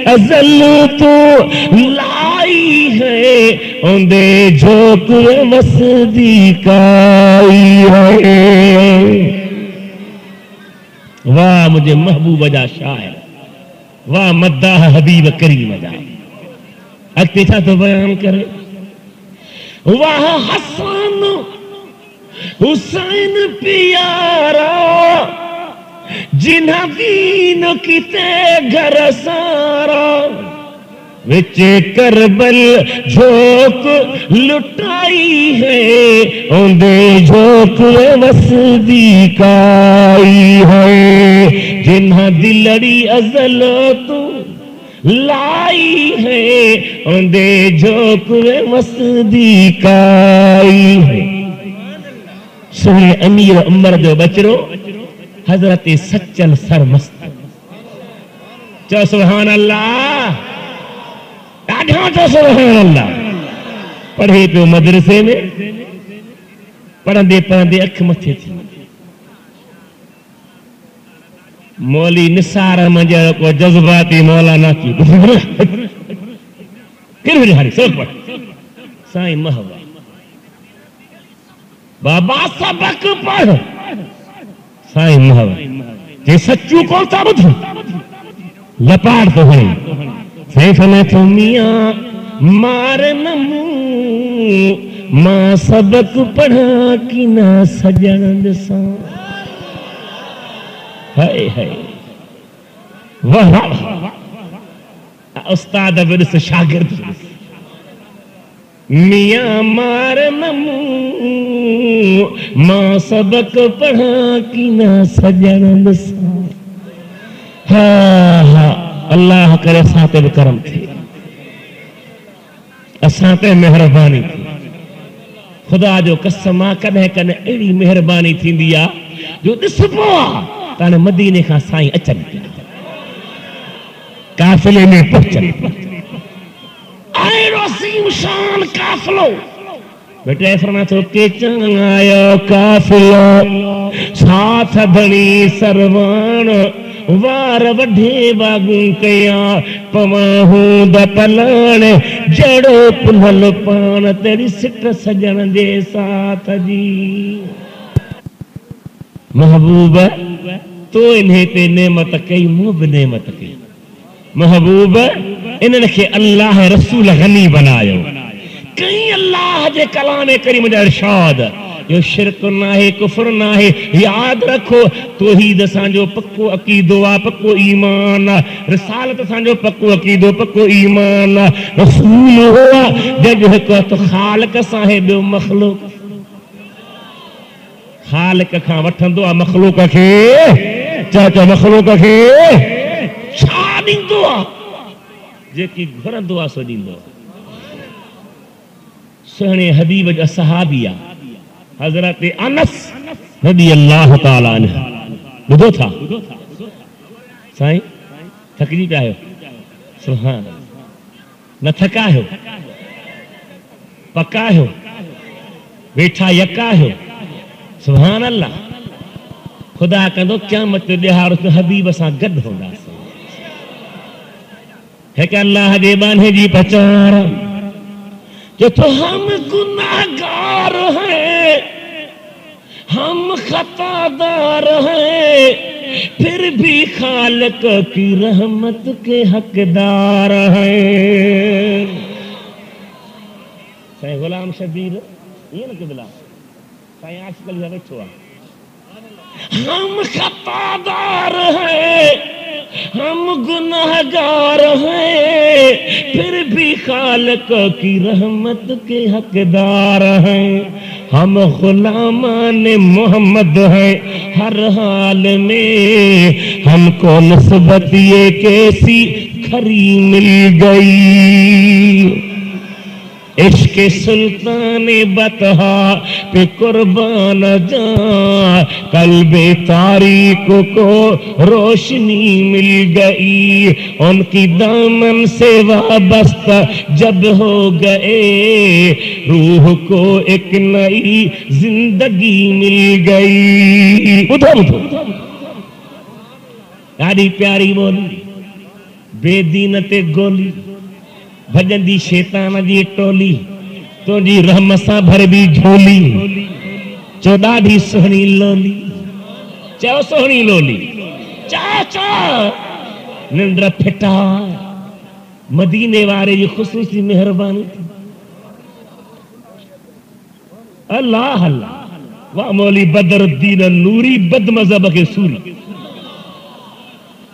ازل تو لائی ہے اندے جھوک وسدی کائی ہے واہ مجھے محبوب جا شاعر واہ مداح حبیب کریم جا اکتی تھا تو بیان کرے واہ حسن حسین پیارا جنہاں دین کتے گھر سارا وچے کربل جھوک لٹائی ہے اندے جھوک وسدی کائی ہے جنہاں دلڑی ازل تو لائی ہے اندے جھوک وسدی کائی ہے سونے امیر عمر جو بچرو حضرت سچل سر مست چو سبحان اللہ چو سبحان اللہ پڑھے پہ مدرسے میں پڑھندے اکھ متھے تھی مولی نثار احمد کو جذباتی مولانا کی کر ہری سب پڑھ سائیں محبوب بابا سبق پڑھ سائیں محبوب یہ سچو کون سا بدھ لپاڑ تو ہوئی فیفنا تو میاں مار نمو ماں سبق پڑھا کی نہ سجن دساں ہائے ہائے واہ واہ استاد ورس شاگرد میاں مار نمو ماں سبق پڑھا کی نہ سجن دساں ہاں ہاں اللہ کرے ساتھ کرم تھے ساتھ مہربانی تھی خدا جو قسم کنے کنے ایڑی مہربانی تھی دیا جو دس پوا تانے مدینے کا سائیں اچن کیا قافلے میں پہنچن آئے رسیم شان قافلو بیٹے فرما تو کہ چنگ آیا قافلو ساتھ دھنی سروان وار وڈھے باغوں کیا پواہوں دا پلان جڑو پنہل پان تیری سٹ سجن دے ساتھ جی محبوب تو انہیں تے نعمت کئی مو بھی نعمت کئی محبوب انہن کے اللہ رسول غنی بنایو کئی اللہ جے کلام کریم دا ارشاد یہ شرک نہ ہے کفر نہ ہے یاد رکھو توحید سانجو پکو عقیدو پکو ایمان رسالت سانجو پکو عقیدو پکو ایمان رسول ہوا جب کو تو خالق صاحب مخلوق خالق کھاں وٹھندو مخلوق کے چاچا مخلوق کے چھا دیندو جے کی گھرندو سو دیندو سہنے حبیب جا صحابیہ حضرت انس رضی اللہ تعالیٰ عنہ بدو تھا سائیں تھکجی پہ آئے ہو سبحان اللہ نہ تھکا ہو پکا ہو بیٹھا یکا ہو سبحان اللہ خدا کندو قیامت دہار اس حبیب سا گد ہوگا ہے کہ اللہ دے بانے جی پچارا کہ تو ہم گناہگار ہیں ہم خطا دار ہیں پھر بھی خالق کی رحمت کے حقدار ہیں سائیں غلام شبیر یہ نا قبلہ سائیں آج کل یہ چھوڑا ہم خطا دار ہیں ہم گناہگار ہیں پھر بھی خالق کی رحمت کے حقدار ہیں ہم غلامان محمد ہیں ہر حال میں ہم کو نسبت یہ کیسی کھری مل گئی عشق سلطان بطحا پہ قربان جان قلب تاریک کو روشنی مل گئی ان کی دامن سے وابستہ جب ہو گئے روح کو ایک نئی زندگی مل گئی ادھر یاری پیاری بولی بے دینت گولی بھجن دی شیطان دی ٹولی تو جی رحمسا بھر بھی جھولی چودہ بھی سہنی لولی چاو سہنی لولی چاچا نندر پھٹا مدینے وارے جی خصوصی مہربانی اللہ اللہ واہ مولی بدر الدین نوری بد مذہب کے سوری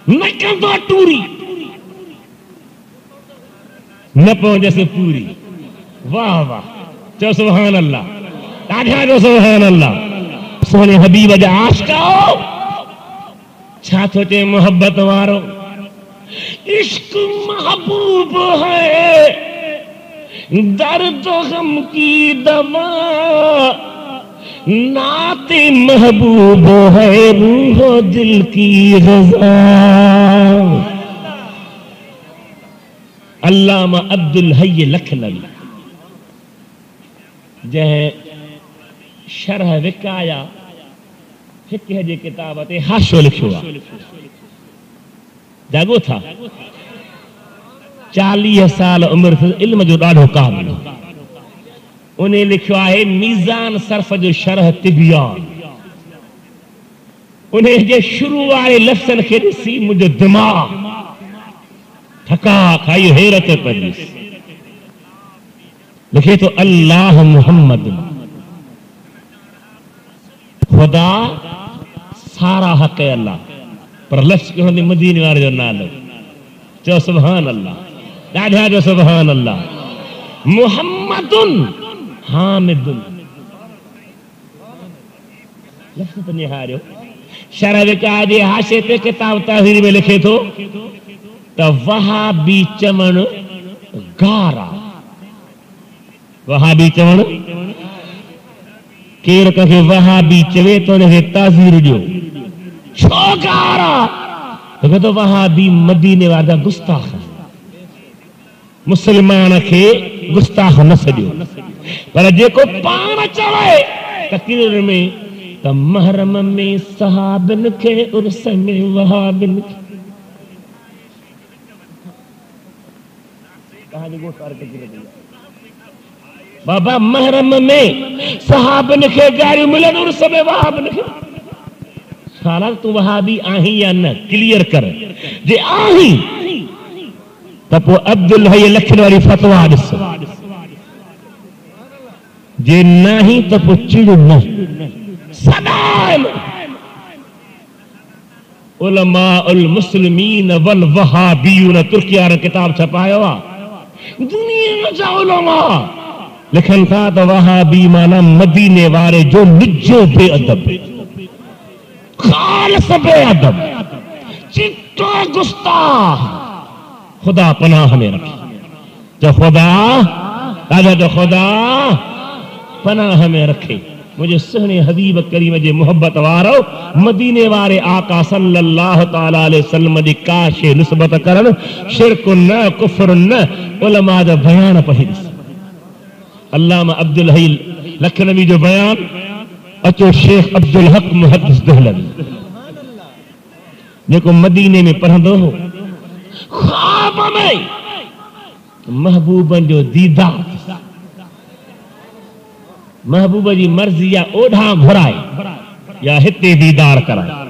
نکن دو ٹوری نہ پہنچے سے پوری واہ واہ چو سبحان اللہ آجھا جو سبحان اللہ سونے حبیب جا عاشقاؤ چھاتو چے محبت وارو عشق محبوب ہے درد و غم کی دوا نعت محبوب ہے روح و دل کی غذا علامہ عبدالحی لکھنوی جہاں شرح وکایا فقہ جی کتابت حاشو لکھوا جاگو تھا 40 سال عمر سے علم جو ڈاڑھو قابل انہیں لکھوا ہے میزان صرف جو شرح طبیان انہیں جو شروع والے لفظن کے سی مجھے دماغ تھکا کھائی حیرت پریس لکھے تو اللہ محمد خدا سارا حق ہے اللہ پر لفظ کے ہونے مدینے والے جو نالو جو سبحان اللہ داڑھا جو سبحان اللہ محمد حامد لفظ تو نہیں ہارے شرح وکا جی حاشے تے کتاب تحریر میں لکھے تو وہابی چمن گارا وہابی چمن کیر کہے وہابی چوے تو نے تاثیر جو چھو گارا تو کہتا وہابی مدینے والا گستاخ مسلمان کے گستاخ نہ سجو پر جے کو پانا چڑھائے تقریر میں تو محرم میں صحابن کے عرص میں وہابن کے بابا محرم میں صحابن کے گاری ملن عرص میں وہابن کے خالق تو وہابی آہیں یا نہ کلیئر کر جے آہیں تو پو عبدالحی لکھن والی فتوہ دس جے نہیں تو پو چڑ نہ سدائم علماء المسلمین والوہابیون ترکیہ رہ کتاب چھپایا ہوا دنیا میں جا علماء لکھن تھا تو وہابی مانا مدینے وارے جو نجو بے ادب خالص بے ادب چٹو گستاخ خدا پناہ میں رکھے جو خدا پناہ میں رکھے مجھے سہنے حبیب کریم جے محبت وارو مدینے وارے آقا صلی اللہ تعالیٰ علیہ وسلم دی کاشے نسبت کرن شرک نہ کفر نہ علماء دا بیان پہنس علامہ عبدالحی لکھنوی جو بیان اچو شیخ عبدالحق محدث دہلوی جے کو مدینے میں پڑھندو ہو خواب میں محبوبن جو دیدار محبوبہ جی مرضی یا اوڑھا گھرائے یا ہتے دیدار کرائے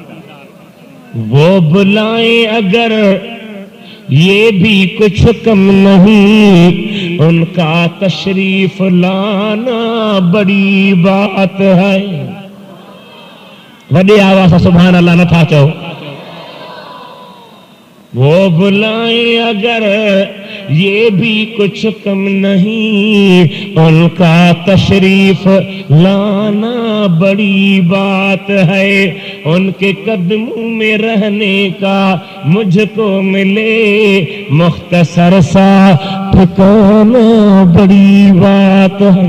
وہ بلائیں اگر یہ بھی کچھ کم نہیں ان کا تشریف لانا بڑی بات ہے وڈے آواز سبحان اللہ نہ تھا چاہو وہ بلائیں اگر یہ بھی کچھ کم نہیں ان کا تشریف لانا بڑی بات ہے ان کے قدموں میں رہنے کا مجھ کو ملے مختصر سا ٹھکانا بڑی بات ہے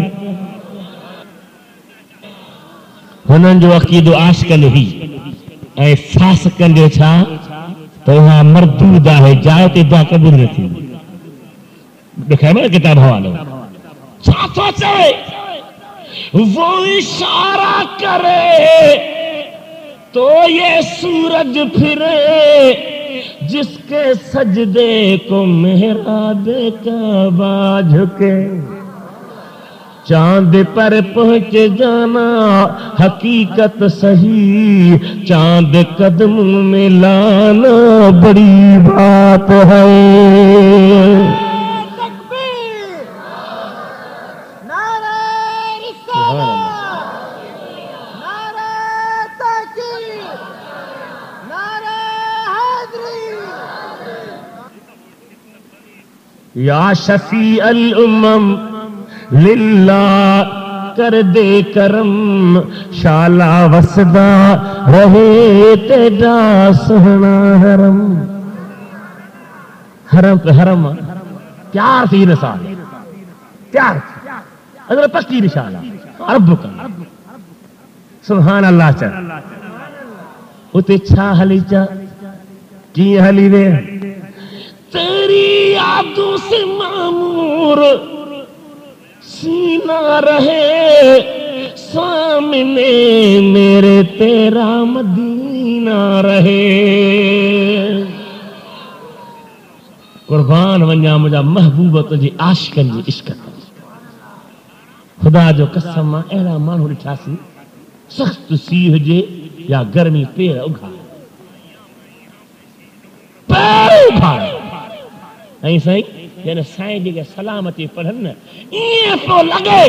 ہنن جو عقید و عاشقن ہوئی اے فاسقن جو چھا تو وہاں مردودہ ہے جائے تے دعا قبول نہ تھی دکھائے میں کتاب حوالو چھا چاہے وہ اشارہ کرے تو یہ سورج پھرے جس کے سجدے کو محراب کعبہ جھکے چاند پر پہنچ جانا حقیقت صحیح چاند قدم میں لانا بڑی بات ہے یا شفیع الامم للہ کر دے کرم شالا وسدا رہے تیرا سہنا حرم حرم پہ حرم پیار تھی نسال پیار اگر پکی نشالہ رب کا سبحان اللہ چا اتے چھا حلی چا کی حلی وے تیری یادوں سے معمور سینہ رہے سامنے میرے تیرا مدینہ رہے قربان ونجا مجھا محبوبت جی عاشقن جی عشقت خدا جو قسم اہلا مانو لٹھاسی سخت سیہ جے یا گرمی پیر اگھائے ऐं साईं जन साईं जी सलामती पढ़न ईअं पियो लॻे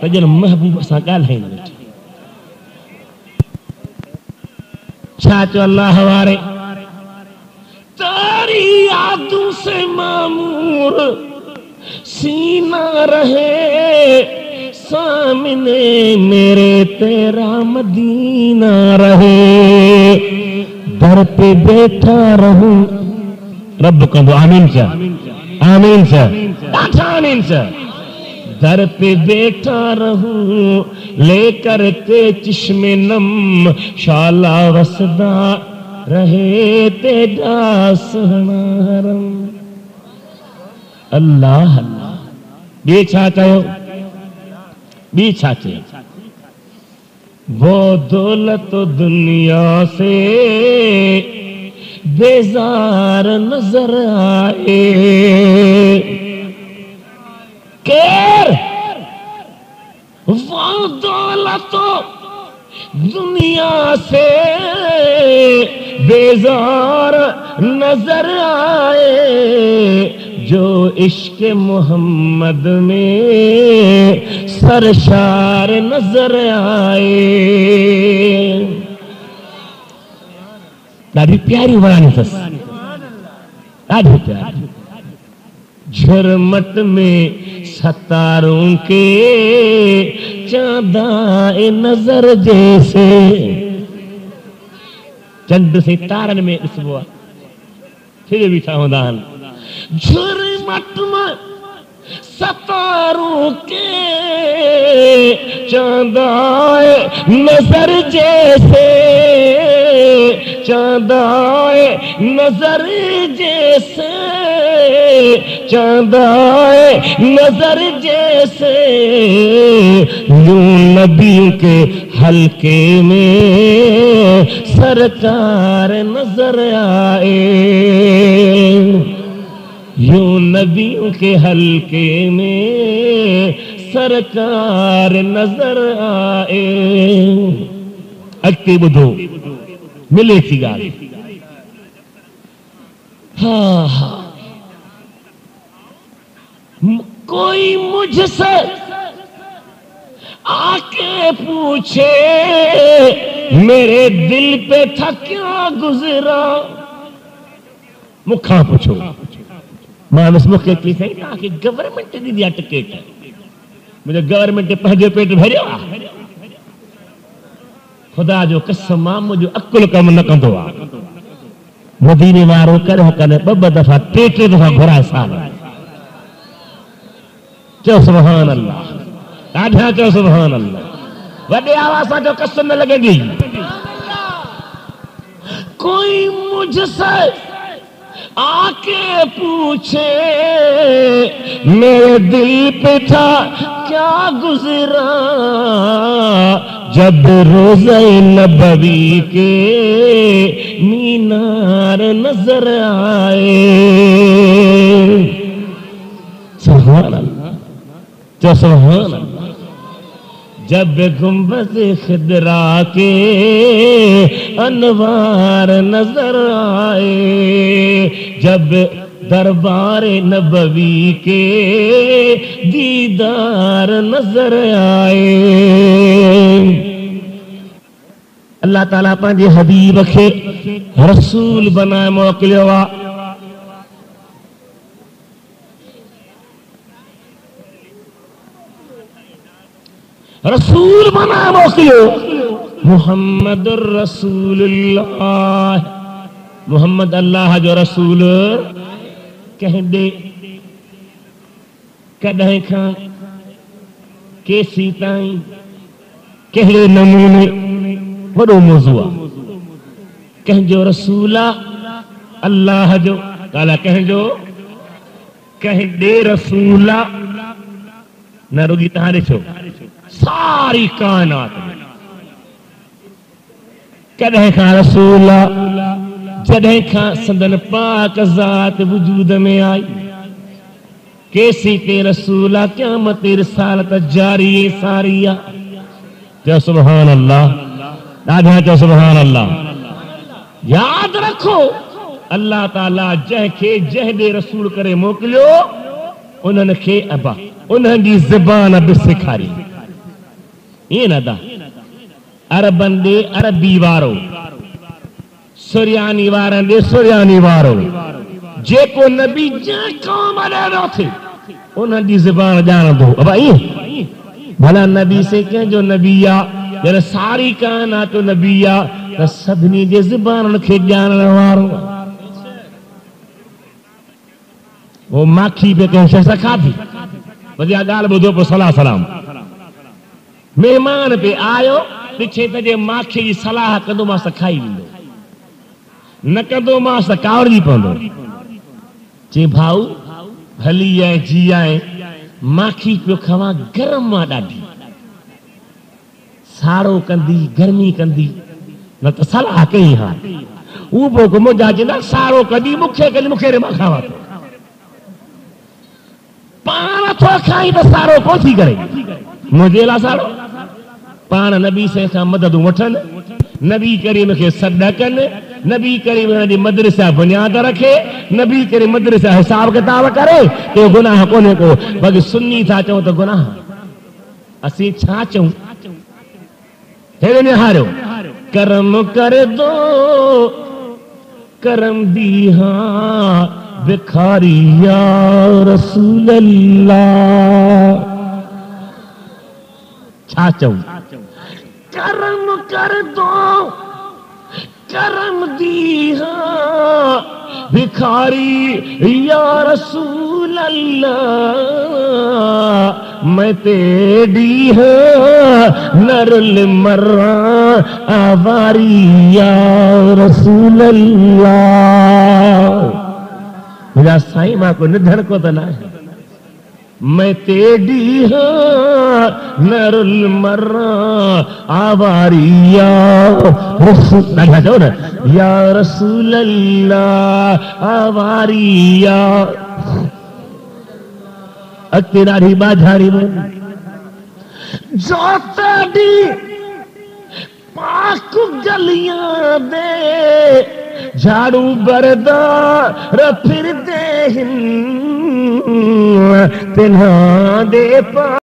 त ॼण महबूब सां ॻाल्हाइण वेठे छा चयो अल्लाह वारे तेरी यादों से मामूर सीना रहे सामने मेरे तेरा मदीना रहे दर पे बैठा रहूं रब कंदो आमीन सा आमीन सा आमीन सा दर पे बैठा रहूं लेकर के चश्मे नम शाला वसदा रहे तेरा सहना हरम अल्लाह अल्लाह बे छा चयो बे छा चयो वो दौलत दुनिया से बेजार नजर आए केर वो दौलत دنیا سے بیزار نظر آئے جو عشق محمد میں سرشار نظر آئے. ॾाढी प्यारी वाणी अथसि, ॾाढी प्यारी. झरमट में सतारों के चांदाए नजर जैसे. चंड से तारन में ॾिसबो आहे, फिर बीठा हूंदा आहिनि. झरमट में सतारों के चांदाए नजर जैसे, चांदाए नजर जैसे, चांदाए नजर जैसे, यूं नबियों के हल्के में सरकार नजर आए. यूं नबियों के हल्के में सरकार नजर आए. अॻिते ॿुधो मिले थी ॻाल्हि. हाँ हाँ, कोई मुझसे आके पूछे मेरे दिल पे था क्या गुजरा. मुखा पूछो मां मूंखे थी साईं तव्हांखे गवर्नमेंट ॾिनी आहे टिकेट, मुंहिंजो गवर्नमेंट पंहिंजो पेट भरियो आहे. ख़ुदा जो कसम आहे मुंहिंजो अकुल कमु न कंदो आहे. मदीने वारो करे कॾहिं ॿ दफ़ा टे दफ़ा घुराए साल. चओ सुभान अल्लाह, ॾाढा चओ सुभान अल्लाह. वॾे आवाज़ सां चओ, कसम न लॻंदी. कोई मुझसे आके पूछे मेरे दिल पे था क्या गुजरा, जब रोज़े नबवी के मीनार नजर आए. सुभान अल्लाह, तो सुभान अल्लाह. जब गुंबद खिदरा के अनवार नजर आए, जब दरबार नबवी के दीदार नजर आए. अल्लाह ताला पंहिंजे हबीब खे रसूल बनाए मोकिलियो आहे. रसूल बनाए मोकिलियो. मुहम्मदुर रसूलुल्लाह, मुहम्मद अल्लाह जो रसूल. कंहिं ॾे कॾहिं खां केसी ताईं कहिड़े नमूने वॾो मौज़ू आहे. कंहिंजो रसूल आहे अल्लाह जो, ॻाल्हि कंहिंजो कंहिं ॾे रसूल आहे. न रुॻी तव्हां ॾिसो सारी कायनात में कॾहिं खां रसूल जॾहिं खां संदन पाक ज़ात वजूद में आई. केसी ते रसूल क़यामत रिसालत जारी सारी आहे. चओ सुभान अल्लाह, ॾाढा चओ सुभान अल्लाह. यादि रखो अल्लाह ताला जंहिंखे जंहिं ॾे रसूल करे मोकिलियो उन्हनि खे अबा उन्हनि जी ज़बान बि सेखारी. ईअं न दा अरबनि ॾे अरबी वारो, सुरियानी वारनि ॾे सुरियानी वारो. जेको नबी जंहिं क़ौम ॾे थे उन्हनि जी ज़बान ॼाणंदो. अबा ईअं भला नबी से कंहिंजो नबी आहे, जॾहिं सारी कायनात नबी आहे त सभिनी जे ज़बाननि खे ॼाणण वारो. वो माखी पे कंहिं शइ सां खाधी. वॾी ॻाल्हि ॿुधो पोइ सलाह सलाम. महिमान पे आयो, ॾिठे त जे माखी जी सलाह कंदोमांसि त खाई वेंदो, न कंदोमांसि त कावड़जी पवंदो. चई भाऊ भली आहे जी आहे, माखी पियो खावां गरम आहे ॾाढी, साड़ो कंदी गर्मी कंदी, न त सलाह कई. हा उहो पोइ घुमंदा चवंदा साड़ो कॾी मूंखे कॾी मूंखे मां खावां थो. पाण थो खाई त साड़ो कोन थी करे मुंहिंजे लाइ साड़ो पाण नबी से मदद वठन, नबी करीम के सॾ कनि, नबी करीम जी मदरसा बुनियाद रखे, नबी करीम मदरसा हिसाब किताब करे, तो गुनाह कोन्हे को। बाक़ी सुन्नी था चऊं तो गुनाह, असीं छा चऊं? हेरे निहारियो, करम कर दो करम दी हाँ भिखारी या रसूल अल्लाह। छा चऊं? करम कर दो करम दी हाँ भिखारी या रसूल अल्लाह। मैं तेरी हाँ नरुल मर्रा आवारी या रसूल अल्लाह। मेरा साईं मां को निधन को तो ना है। मैं तेरी हाँ नरुल मर्रा आवारिया रसूल अल्लाह या रसूल अल्लाह आवारिया। अक्तिरारी बाझारी में जो तेरी पाक गलियां दे झाड़ू बरदार फिर दे तिन्हां दे